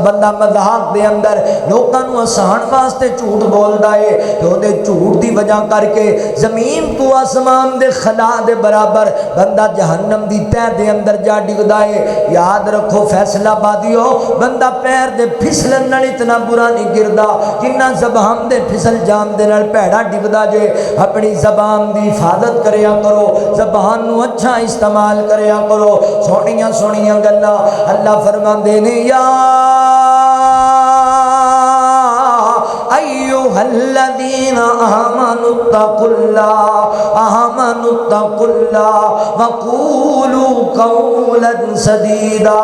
بندہ مذاق دے اندر لوگاں نوں آسان واسطے جھوٹ بولدا ہے تے اودے جھوٹ دی وجہ کر کے زمین تو آسمان دے خلا دے برابر بندہ جہنم دی تہ دے اندر جا ڈگدا ہے. یاد رکھو فیصل آبادیو, بندہ پیر دے پھسلن نال اتنا برا نہیں گردا جنہ زبان دے پھسل جان دے نال پیڑا ڈگدا جے. اپنی زبان دی حفاظت کریا کرو, زبان نو اچھا استعمال کریا کرو. سونیاں سونیاں گلاں اللہ فرماندے نے یا ایھا الذین آمنوا اتقوا اللہ وقولوا قولا سدیدا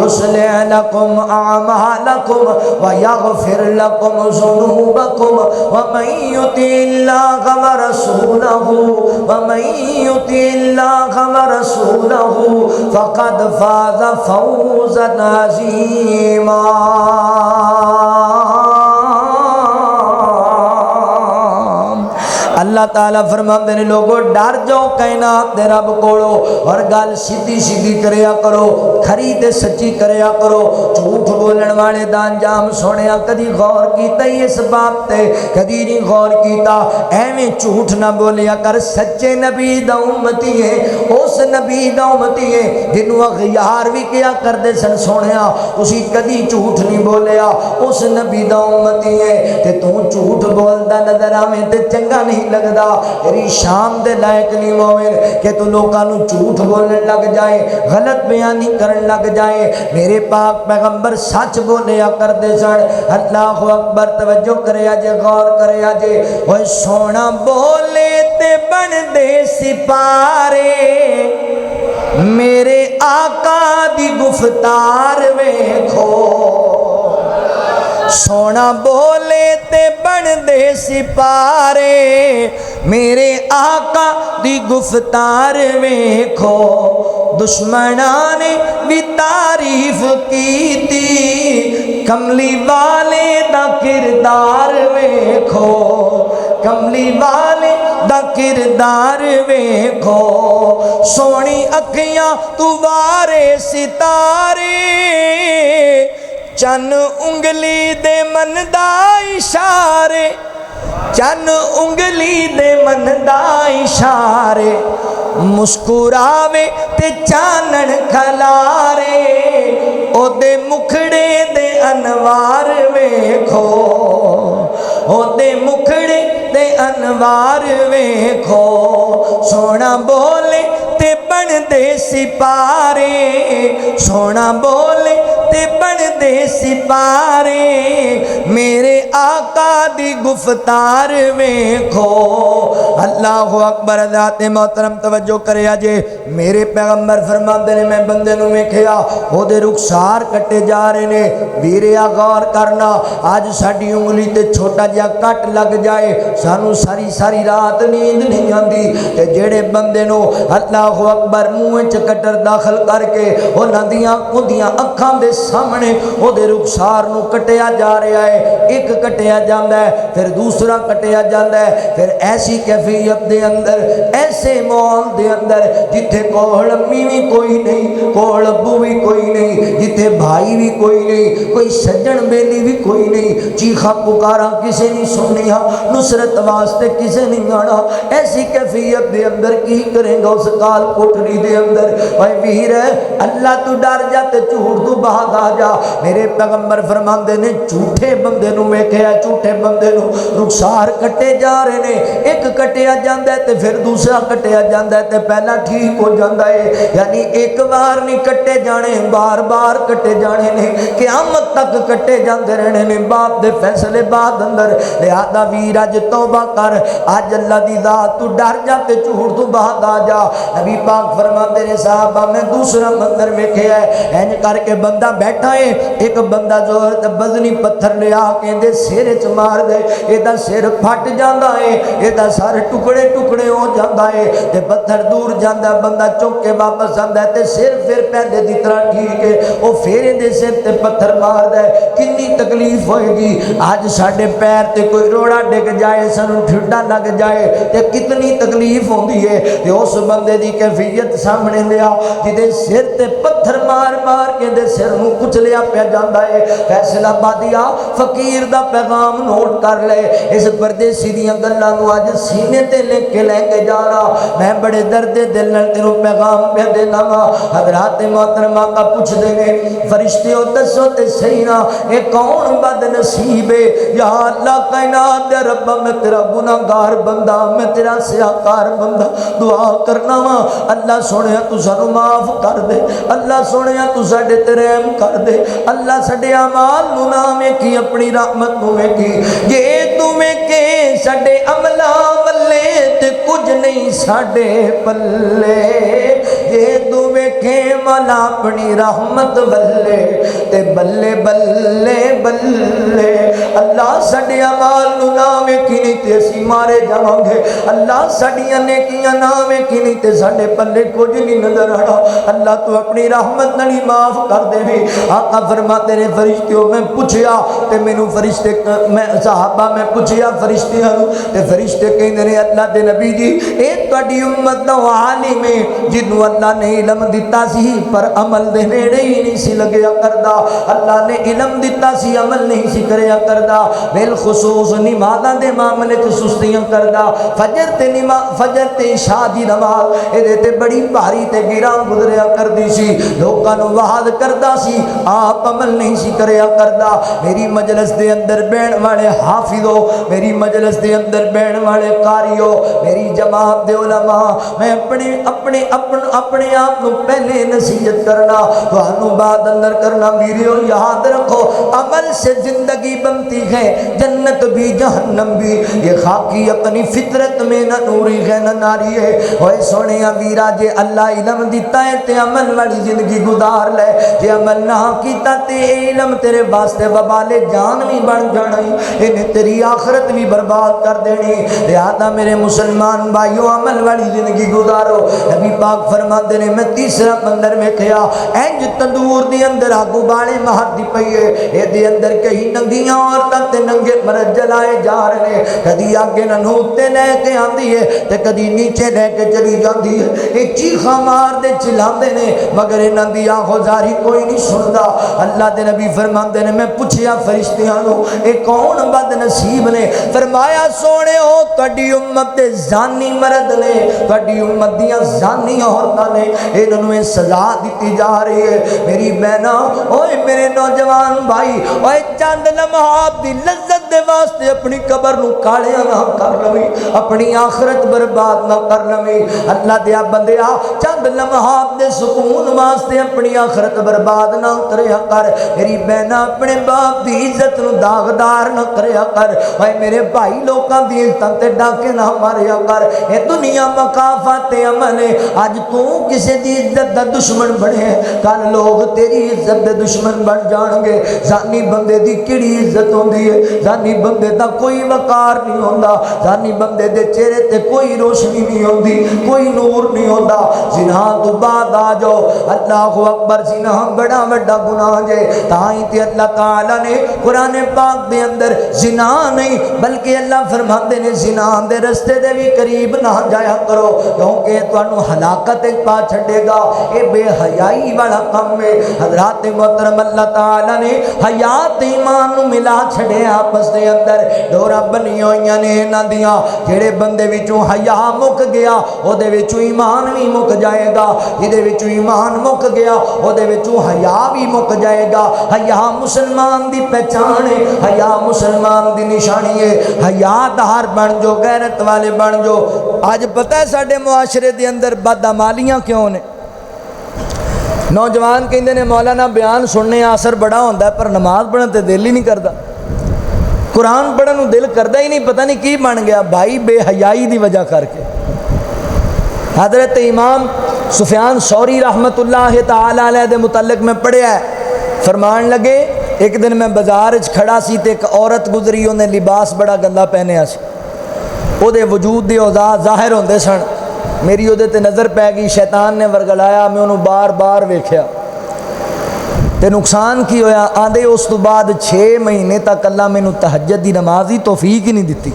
یصلح لکم اعمالکم ویغفر لکم ذنوبکم ومن یطع اللہ ورسولہ فقد فاز فوزا عظیما. اللہ تعالیٰ فرماندے نے لوگو ڈر جاؤ کائنات دے رب کولو اور گل سیدھی سیدھی کریا کرو, کھری تے سچی کریا کرو. جھوٹ بولن والے دا انجام سونیا کدی غور کیتا ہی اس بات تے؟ کدی نہیں غور کیتا. ایویں جھوٹ نہ بولیا کر. سچے نبی دا امتی ہے, اس نبی دا امتی ہے جنوں اغیار بھی کیا کردے سن. سونیا اسی کدی جھوٹ نہیں بولیا, اس نبی دا امتی ہے تے تو جھوٹ بولدا نظر آویں تے چنگا نہیں لگدا. سکدا تیری شان دے لائق نہیں مومن کہ تو لوکاں نو جھوٹ بولن لگ جائے غلط بیانی کرن لگ جائے میرے پاک پیغمبر سچ بولیا کردے سن اللہ اکبر توجہ کریا جے غور کریا جے اوے سونا بولے تے بن دے سپارے میرے آقا دی گفتار ویکھو سونا بولے تے بن دے سپارے میرے آقا دی گفتار ویکھو دشمناں نے بھی تعریف کیتی کملی والے دا کردار ویکھو کملی والے دا کردار ویکھو سونی اکھیاں تو وارے ستارے چن انگلی دے من دا اشارے چن انگلی دے من دا اشارے مسکراوے تے چانن کھلارے او دے مکھڑے دے انوار ویکھو او دے مکھڑے دے انوار ویکھو سونا بولے تے بن دے سپارے سونا بولے تے بن دے سپارے میرے آقا دی گفتار ویکھو اللہ اکبر ذات محترم توجہ کریا جے میرے پیغمبر فرماندے نے میں بندے نو ویکھیا او دے رخسار کٹے جا رہے نے ویریا غور کرنا آج ساڈی انگلی تے چھوٹا جہا کٹ لگ جائے سانو ساری ساری رات نیند نہیں آندی تے جڑے بندے نو اللہ اکبر منہ چ کٹر داخل کر کے انہاں دیاں اودیاں اکھاں دے سامنے او دے رخسار نو کٹیا جا رہا ہے ایک کٹیا جاندا ہے پھر دوسرا کٹیا جاندا ہے پھر ایسی کیفیت دے اندر ایسے ماحول دے اندر جتھے کول امی بھی کوئی نہیں کول ابو بھی کوئی نہیں جتھے بھائی بھی کوئی نہیں کوئی سجن بیلی بھی کوئی نہیں چیخا پکارا کسے نہیں سنیا نصرت واسطے کسے نہیں آنا ایسی کیفیت دے اندر کی کریں گا اس کال کوٹری دے اندر اے ویر اللہ تو ڈر جا تے جھوٹ تو بھاگ آ جا میرے پیغمبر فرماندے نے جھوٹے بندے نو ویکھیا جھوٹے بندے نو رخسار کٹے جا رہے نے ایک کٹیا جاندا ہے تے پھر دوسرا کٹیا جاندا ہے تے پہلا ٹھیک ہو جاندا ہے یعنی ایک بار نہیں کٹے جانے بار بار کٹے جانے نے قیامت تک کٹے جاندے رہنے نے باپ دے فیصلے بعد اندر لہذا ویر اج توبہ کر اج اللہ دی ذات تو ڈر جا تے جھوٹ تو بھاگ آ جا نبی پاک فرماندے نے صحابہ میں دوسرا منظر ویکھیا ہے انج کر کے بندہ بیٹھا ہے ایک بندہ زور تے وزنی پتھر لے آ کے دے سر وچ مار دے ایدا سر پھٹ جاندا ہے ایدا سر ٹکڑے ٹکڑے ہو جاندا ہے تے پتھر دور جاندا بندہ چوک کے واپس آندا ہے تے سر پھر پہلے دی طرح ٹھیک ہے او پھر دے سر تے پتھر مار دے کتنی تکلیف ہوئے گی آج ساڈے پیر تے کوئی روڑا ڈگ جائے سانو ٹھڈا لگ جائے تے کتنی تکلیف ہوندی ہے تے اس بندے دی کیفیت سامنے لیا جدے سر تے پتھر مار مار کے دے سر نو کچلیا پیا جاندا ہے فیصلہ بادیا فقیر دا پیغام نوٹ کر لے اس پردیسی دیاں گلاں نو اج سینے تے لکھ کے لے کے جانا میں بڑے درد دل نال تینو پیغام پہ دینا وا حضرات محترمہ کا پوچھ دے نے فرشتیو دسو تے صحیح نا اے کون بد نصیب ہے یا اللہ کائنات دے رب میں تیرا گناہگار بندہ میں تیرا سیاکار بندہ دعا کرنا وا اللہ سونیا تو سانو معاف کر دے اللہ سونیا تو ساڈے تے رحم کر دے اللہ ساڈے اعمال نو نہ ویکھی اپنی رحمت نو ویکھی جے تو ویکھے ساڈے عملاں ولے تے کچھ نہیں ساڈے پلے جے تو ویکھے مولا اپنی رحمت ولے تے بلے بلے بلے اللہ ساڈے اعمال نو نہ ویکھی نہیں تے اسی مارے جاواں گے اللہ ساڈیاں نیکیاں نہ ویکھی نہیں تے ساڈے پلے کچھ نہیں نظر آنا اللہ تو اپنی رحمت نال معاف کر دے وی آقا فرماتے نے فرشتیوں میں پوچھیا تے مینوں فرشتے میں صحابہ میں پوچھیا فرشتیاں نو تے فرشتے کہندے نے اللہ دے نبی جی اے تہاڈی امت دا عالم ہے جنوں اللہ نے علم دتا سی پر عمل دے نیڑے ہی نہیں سی لگیا کردا اللہ نے علم دتا سی عمل نہیں سی کریا کردا کردا، بالخصوص نمازاں دے معاملے تے سستیاں کردا، فجر تے عشاء دی نماز اے تے بڑی بھاری تے گراں گزریا کردی سی، لوکاں نوں وعظ کردا سی، آپ عمل نہیں سی کریا کردا۔ میری مجلس دے اندر بیٹھن والے حافظو، میری مجلس دے اندر بیٹھن والے قاریو، میری جماعت دے علماء، میں اپنے آپ کو پہلے نصیحت کرنا، تانوں بعد اندر کرنا۔ میریو یاد رکھو، عمل سے زندگی بنتی ہے، جنت بھی جہنم بھی، یہ خاکی اپنی فطرت میں نہ نوری ہے نہ ناری ہے۔ اوے سونیا ویرا، جے اللہ علم دیتا ہے تے عمل والی زندگی گزار لے، جے عمل نہ کیتا تے علم تیرے واسطے وبال جان بھی بن جانی، انہیں تیری آخرت بھی برباد کر دینی۔ لہذا میرے مسلمان بھائیو، عمل والی زندگی گزارو۔ نبی پاک فرماتے نے، میں تیسرا بندر میں کھیا اینج تندور دی اندر آگ ابالے مہد دی پئیے، اے دی اندر کہیں ننگیاں عورتاں تے ننگے مرد جلائے جا رہے، کدی آگے نہ نوتے لے کے آندی ہے تے کدی نیچے لے کے چلی جاندی ہے، اے چیخاں مار دے چلاندے نے، مگر انہاں دی آہوزاری کوئی نہیں سندا۔ اللہ دے نبی فرماندے نے، میں پوچھیا فرشتیاں نو، اے کون بد نصیب نے؟ فرمایا سونے ہو تہاڈی امت دے زانی مرد نے، تہاڈی امت دیاں زانی عورتاں نے، انہاں نوں سزا دتی جا رہی ہے۔ میری بہنا، اوے میرے نوجوان بھائی، اوے چند لمحات دی لذت دے واسطے اپنی قبر نو کالیاں نہ کر لویں، اپنی آخرت برباد نہ کر لویں۔ اللہ دیا بندیا، چند لمحات دے سکون واسطے اپنی آخرت برباد نہ کریا کر۔ میری بہنا، اپنے باپ دی عزت نو داغدار نہ کریا کر۔ اوے میرے بھائی، لوکاں دی عزتاں تے ڈاکے نہ ماریا کر۔ اے دنیا مکافات عمل ہے، اج تو کسے دی عزت دا دشمن بنے، کل لوگ تیری عزت دے دشمن بن جان گے۔ زانی بندے دی کیڑی عزت ہوندی ہے؟ زانی بندے دا کوئی وقار نہیں ہوندا، زانی بندے دے چہرے تے کوئی روشنی نہیں ہوندی، کوئی نور نہیں ہوندا۔ زنا تو بعد آ جاؤ، اللہ اکبر، زنا بڑا بڑا گناہ جے، تائیں تے اللہ تعالی نے قرآن پاک دے اندر زنا نہیں بلکہ اللہ فرماتے نے زنا دے رستے دے بھی قریب نہ جایا کرو، کیونکہ تانوں ہلاکت پا چھڈے گا۔ اے بے حیائی والا کام ہے۔ حضرات محترم، اللہ تعالی نے حیات ایمان نو ملا چھڑے آپس دے اندر، ڈورا بنی ہوئیاں نے انہاں دیاں، جڑے بندے وچوں حیا مک گیا او دے وچوں ایمان بھی مک جائے گا، جدے وچوں ایمان مک گیا او دے وچوں حیا بھی مک جائے گا۔ حیا مسلمان دی پہچان ہے، حیا مسلمان دی نشانی ہے۔ حیادار بن جو، غیرت والے بن جو۔ آج پتہ ہے ساڈے معاشرے دے اندر بدعمالیاں کیوں نے؟ نوجوان کہندے نے مولانا بیان سننے اثر بڑا ہوندا ہے، پر نماز پڑھن تے دل ہی نہیں کردا، قرآن پڑھن نوں دل کردا ہی نہیں، پتہ نہیں کی بن گیا بھائی، بے حیائی دی وجہ کر کے۔ حضرت امام سفیان ثوری رحمت اللہ تعالی علیہ دے متعلق میں پڑھیا ہے، فرمان لگے ایک دن میں بازار وچ کھڑا سی تے ایک عورت گزری، انہیں لباس بڑا گندا پہنیا سی، او دے وجود دے اوضاع ظاہر ہوندے سن، میری وہ تے نظر پی گئی، شیطان نے ورگلایا، میں انہوں بار بار ویکھیا تے نقصان کی ہویا؟ آندے اس تو بعد 6 مہینے تک اللہ میں تہجد دی نماز دی توفیق ہی نہیں دیتی۔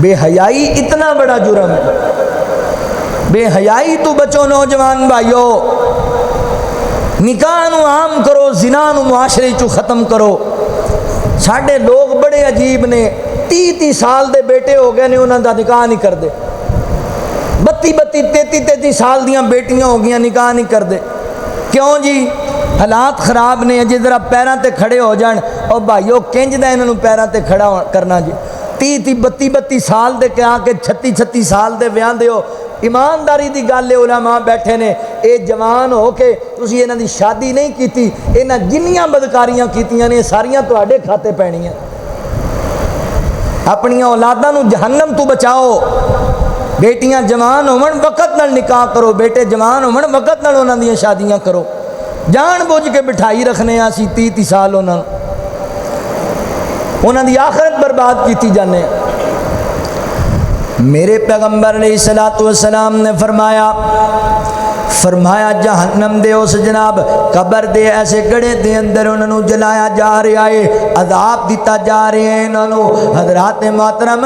بے حیائی اتنا بڑا جرم ہے، بے حیائی تو بچو نوجوان بھائیو، نکاح نو عام کرو، زنا نو معاشرے چو ختم کرو۔ ساڈے لوگ بڑے عجیب نے، 30 سال دے بیٹے ہو گئے نے، انہاں دا نکاح نہیں کردے، 32 33 سال دیاں بیٹیاں ہو گئیاں، نکاح نہیں کردے۔ کیوں جی؟ حالات خراب نے۔ جی ذرا پیراں تے کھڑے ہو جان، اور بھائیو کنج دا انہاں نوں پیراں تے کھڑا کرنا جی؟ 32 سال دے کہ آ کے 36 سال دے ویاہ دیو، ایمانداری دی گل ہے، علماء بیٹھے نے، اے جوان ہو کے تسی انہاں دی شادی نہیں کیتی، انہاں جنیاں بدکاریاں کیتیاں نے ساریاں تواڈے کھاتے پینیاں۔ اپنی اولاداں نوں جہنم تو بچاؤ۔ بیٹیاں جوان ہون وقت نال نکاح کرو، بیٹے جوان ہون وقت نال انہاں دیاں شادیاں کرو۔ جان بوجھ کے بٹھائی رکھنے اسی 30 سال انہاں دی آخرت برباد کیتی جانے۔ میرے پیغمبر علیہ الصلوۃ والسلام نے فرمایا جہنم دے اس جناب قبر دے ایسے گڑے دے اندر انہوں جلایا جا رہا ہے، عذاب دیتا جا رہے ہیں انہوں۔ حضرات محترم،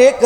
1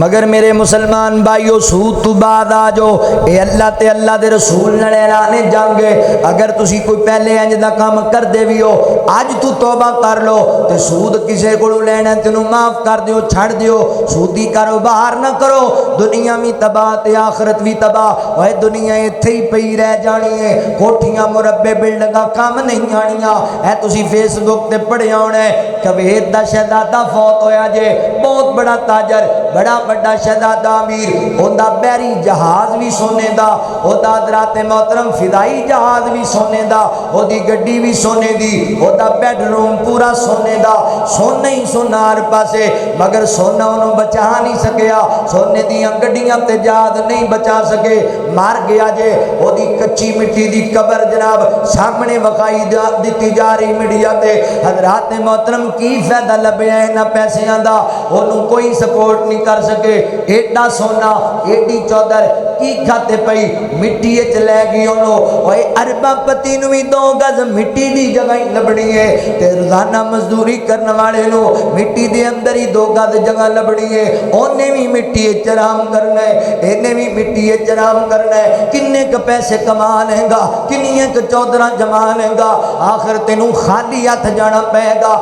مگر میرے مسلمان بھائیو سود تو بعد آ جو اے اللہ تے اللہ دے رسول نال اعلان جنگ ہے۔ اگر تسی کوئی پہلے انج دا کام کر دے وی ہو اج تو توبہ کر لو تے سود کسے کولو لینا تینوں معاف کر دیو چھڑ دیو سودی کاروبار نہ کرو دنیا بھی تباہ تے آخرت بھی تباہ اوے دنیا ایتھے ہی پئی رہ جانی ہے کوٹھیاں مربے بلڈنگاں کام نہیں آنیاں اے تسی فیس بک تے پڑھیا ہونا ہے کویت دا شہزادہ فوت ہویا جے بہت بڑا تاجر بڑا بڑا شہزادہ امیر اوندا بحری جہاز بھی سونے دا اوندا حضرات محترم فضائی جہاز بھی سونے دا اودی گڈی بھی سونے دی اوندا بیڈ روم پورا سونے دا سونا ہی سونا ہر پاسے مگر سونا انہوں بچا نہیں سکیا سونے دیاں گڈیاں تے جہاز نہیں بچا سکے مار گیا جے اودی کچی مٹی دی قبر جناب سامنے وکھائی دتی جا رہی میڈیا تے حضرات محترم کی فائدہ لبیا ہے نہ پیسیاں دا انہوں کوئی سپورٹ نہیں کر سکے ایڈا سونا ایڈی چودر کی کھاتے پئی مٹی اچ لے گئی انہوں اوے ارباں پتی نو بھی 2 گز مٹی دی جگہ ہی لبنی ہے تے روزانہ مزدوری کرنے والے نو مٹی دے اندر ہی 2 گز جگہ لبنی ہے اونے بھی مٹی اچ آرام کرنا ہے اینے بھی مٹی اچ آرام کرنا ہے کنے ک پیسے کما لے گا کنیاں ک چودراں جما لے گا آخر تینوں خالی ہاتھ جانا پے گا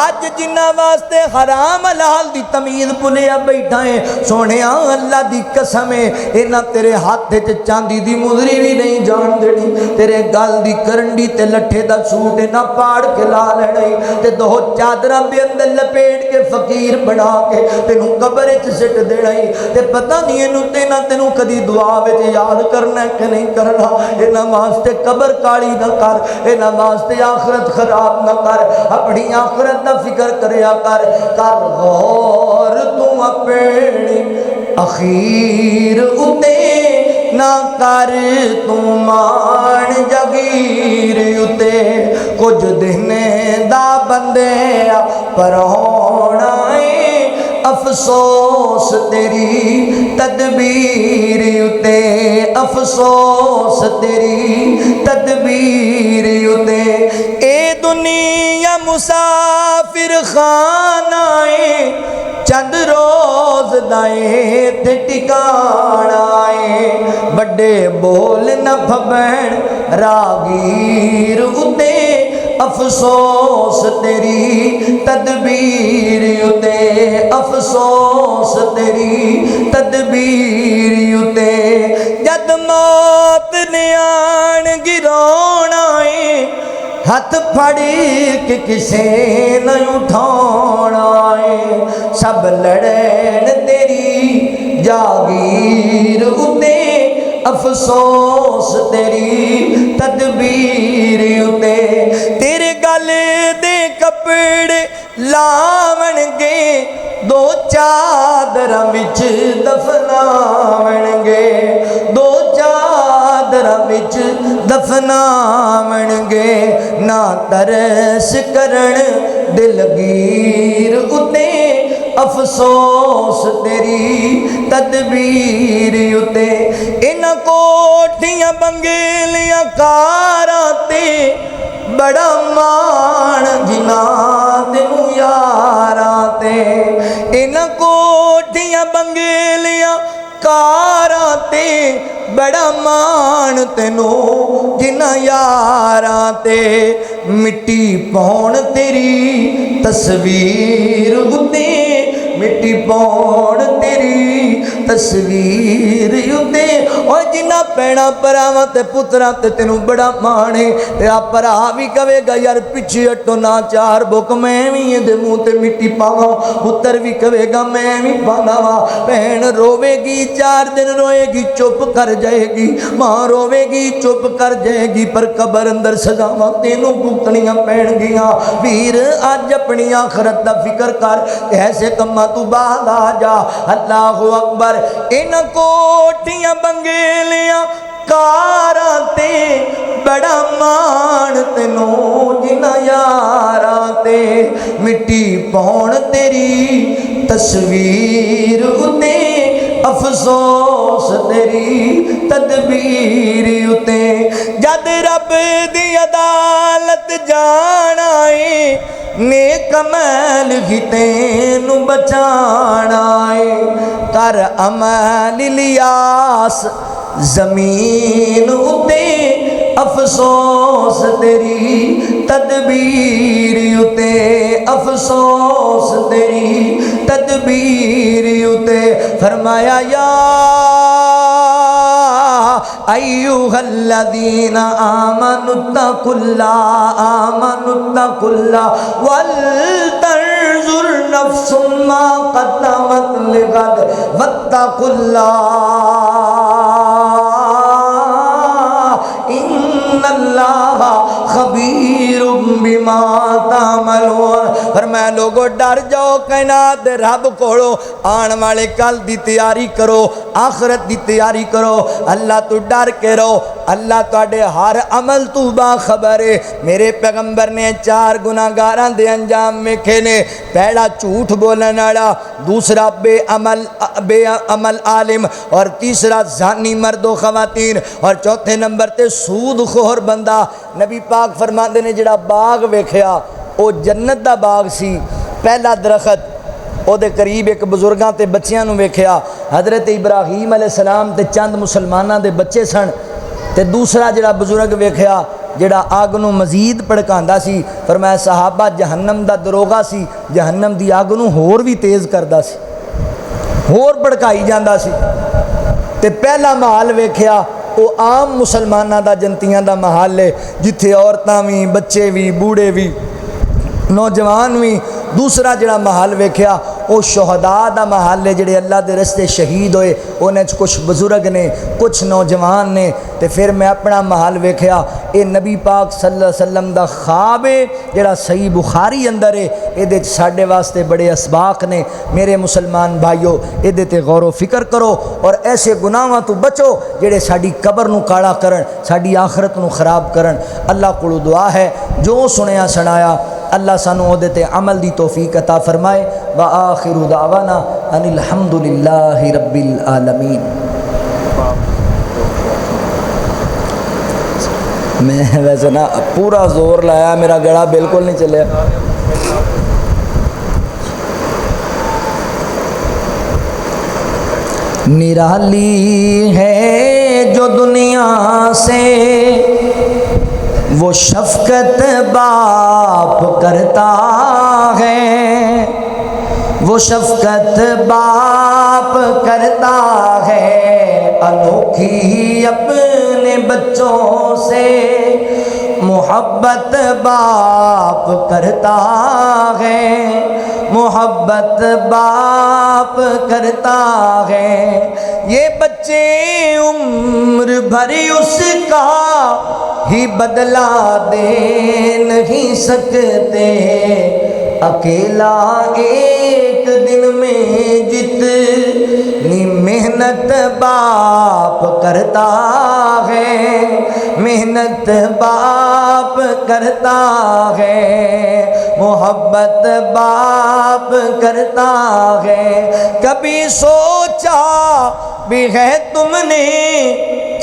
اج جنہ واسطے حرام حلال دی تمیز بھلیا بیٹھا ہے سونیا اللہ دی قسم ہے انہاں تیرے ہاتھ وچ چاندی دی مدری بھی نہیں جان دینی تیرے گل دی کرنڈی تے لٹھے دا سوٹ نہ پاڑ کے لا لینا تے 2 چادراں دے اندر لپیٹ کے فقیر بنا کے تینوں قبر وچ سٹ دینا تے پتہ نہیں تینوں کدی دعا وچ یاد کرنا ہے کہ نہیں کرنا انہاں واسطے قبر کالی نہ کر انہاں واسطے آخرت خراب نہ کر اپنی آخرت دا فکر کریا کر غور تم اپنی اخیر اتے نہ کر تم مان جگیر اتے کچھ دن دا بندے پر ہونا افسوس تیری تدبیر اتے افسوس تیری تدبیر اتے اے دنیا مسافر خانہ چند روز دائیں تے ٹکانا بڑے بول نہ پھبین راگیر اتے افسوس تیری تدبیر اتے افسوس تیری تدبیر اتے جد موت نے آن گرانا ہاتھ پھڑی کہ کسے نہ اٹھانا سب لڑین تیری جاگیر اتے افسوس تیری تدبیر اتے تیرے گل دے کپڑے لاون گے 2 چادراں وچ دفناون گے 2 چادراں وچ دفناون گے نہ ترس کرن دلگیر اتے افسوس تیری تدبیر اتے انہاں کوٹھیاں بنگلیاں کاراں تے بڑا مان جناں تینوں یاراں تے انہاں کوٹھیاں بنگلیاں کاراں تے بڑا مان تینوں جناں یاراں تے مٹی پاؤن تیری تصویر اتے مٹی پاؤن تیری تصویر اتے اور جنہ پینا پراواں تے پتراں تے تینوں بڑا مانے تے آپ پرا بھی کہے گا یار پیچھے ہٹو نہ چار بک میں بھی دے منہ تے مٹی پاواں پتر بھی کہے گا میں بھی پانا وا بہن روے گی 4 دن روئے گی چپ کر جائے گی ماں روے گی چپ کر جائے گی پر قبر اندر سزاواں تینوں بھگتنیاں پین گیاں ویر اج اپنی آخرت دا فکر کر ایسے کما تو بعد آ جا اللہ اکبر ان کوٹیاں بنگلیاں کاراں تے بڑا مان تینوں جنہاں یاراں تے مٹی پاؤن تیری تصویر اتے افسوس تیری تدبیر اتے جد رب دی عدالت جانا نیک عمل ہی تینوں بچانا ہے کر عمل الیاس زمین اتے افسوس تیری تدبیر اتے افسوس تیری تدبیر اتے فرمایا یا ایوہ الذین آمنوا اتقوا اللہ ولتنظر نفس ما قدمت لغد واتقوا اللہ ان اللہ خبیر بما تعملون فرمایا لوگو ڈر جاؤ کائنات دے رب کولو آن والے کل دی تیاری کرو آخرت دی تیاری کرو اللہ تو ڈر کے رہو اللہ تواڈے ہر عمل تو باخبر ہے میرے پیغمبر نے 4 گناہگاراں دے انجام ویکھے نے پہلا جھوٹ بولن والا دوسرا بے عمل عالم اور تیسرا زانی مرد و خواتین اور چوتھے نمبر تے سود خور بندہ نبی پاک فرماندے نے جڑا باغ ویکھیا او جنت دا باغ سی پہلا درخت او دے قریب ایک بزرگاں تے بچیاں نو ویکھیا حضرت ابراہیم علیہ السلام تے چند مسلماناں دے بچے سن تے دوسرا جڑا بزرگ ویکھیا جڑا آگ نو مزید پڑکاندا سی فرمایا صحابہ جہنم دا دروغہ سی جہنم دی آگ نو ہور بھی تیز کردا سی ہور پڑکائی جاندا سی تے پہلا محل ویکھیا وہ عام مسلمانہ دا جنتیاں دا محل ہے جتھے عورتاں بھی بچے بھی بوڑھے بھی نوجوان بھی دوسرا جڑا محل ویکھیا وہ شہداء دا محل ہے جڑے اللہ دے رستے شہید ہوئے انہیں کچھ بزرگ نے کچھ نوجوان نے تے پھر میں اپنا محل ویکھیا اے نبی پاک صلی اللہ علیہ وسلم دا خواب ہے جڑا صحیح بخاری اندر ہے اے دے ساڈے واسطے بڑے اسباق نے میرے مسلمان بھائیو اے دے تے غور و فکر کرو اور ایسے گناہاں تو بچو جڑے ساڈی قبر نو کاڑا کرن ساڈی آخرت نو خراب کرن اللہ کولو دعا ہے جو سنیا سنایا اللہ سانو او دیتے عمل دی توفیق عطا فرمائے وآخر دعوانا ان الحمدللہ رب العالمین میں ویسے نا پورا زور لایا میرا گڑا بالکل نہیں چلیا نرالی ہے جو دنیا سے وہ شفقت باپ کرتا ہے وہ شفقت باپ کرتا ہے انوکھی اپنے بچوں سے محبت باپ کرتا ہے محبت باپ کرتا ہے یہ بچے عمر بھر اس کا ہی بدلہ دے نہیں سکتے اکیلا ایک دن میں جتنی محنت باپ کرتا ہے محنت باپ کرتا ہے محبت باپ کرتا ہے کبھی سوچا بھی ہے تم نے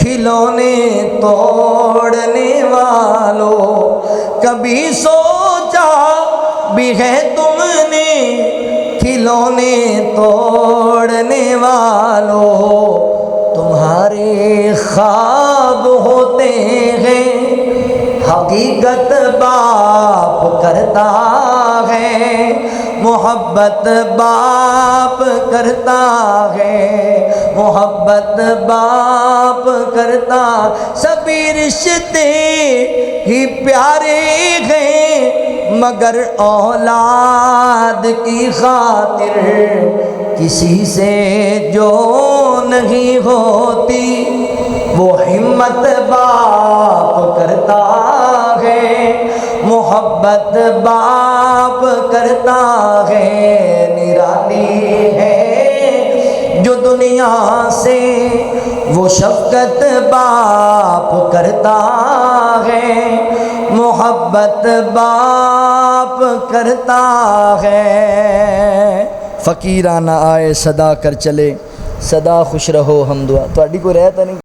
کھلونے توڑنے والوں کبھی سوچا بھی ہے تم نے کھلونے توڑنے والوں تمہارے خواب ہوتے ہیں حقیقت باپ کرتا ہے محبت باپ کرتا ہے محبت باپ کرتا سبھی رشتے ہی پیارے ہیں مگر اولاد کی خاطر کسی سے جو نہیں ہوتی وہ ہمت باپ کرتا ہے محبت باپ کرتا ہے نرالی ہے جو دنیا سے وہ شفقت باپ کرتا ہے محبت باپ کرتا ہے فقیرانہ آئے صدا کر چلے صدا خوش رہو ہم دعا تہاڈی کوئی رہتا نہیں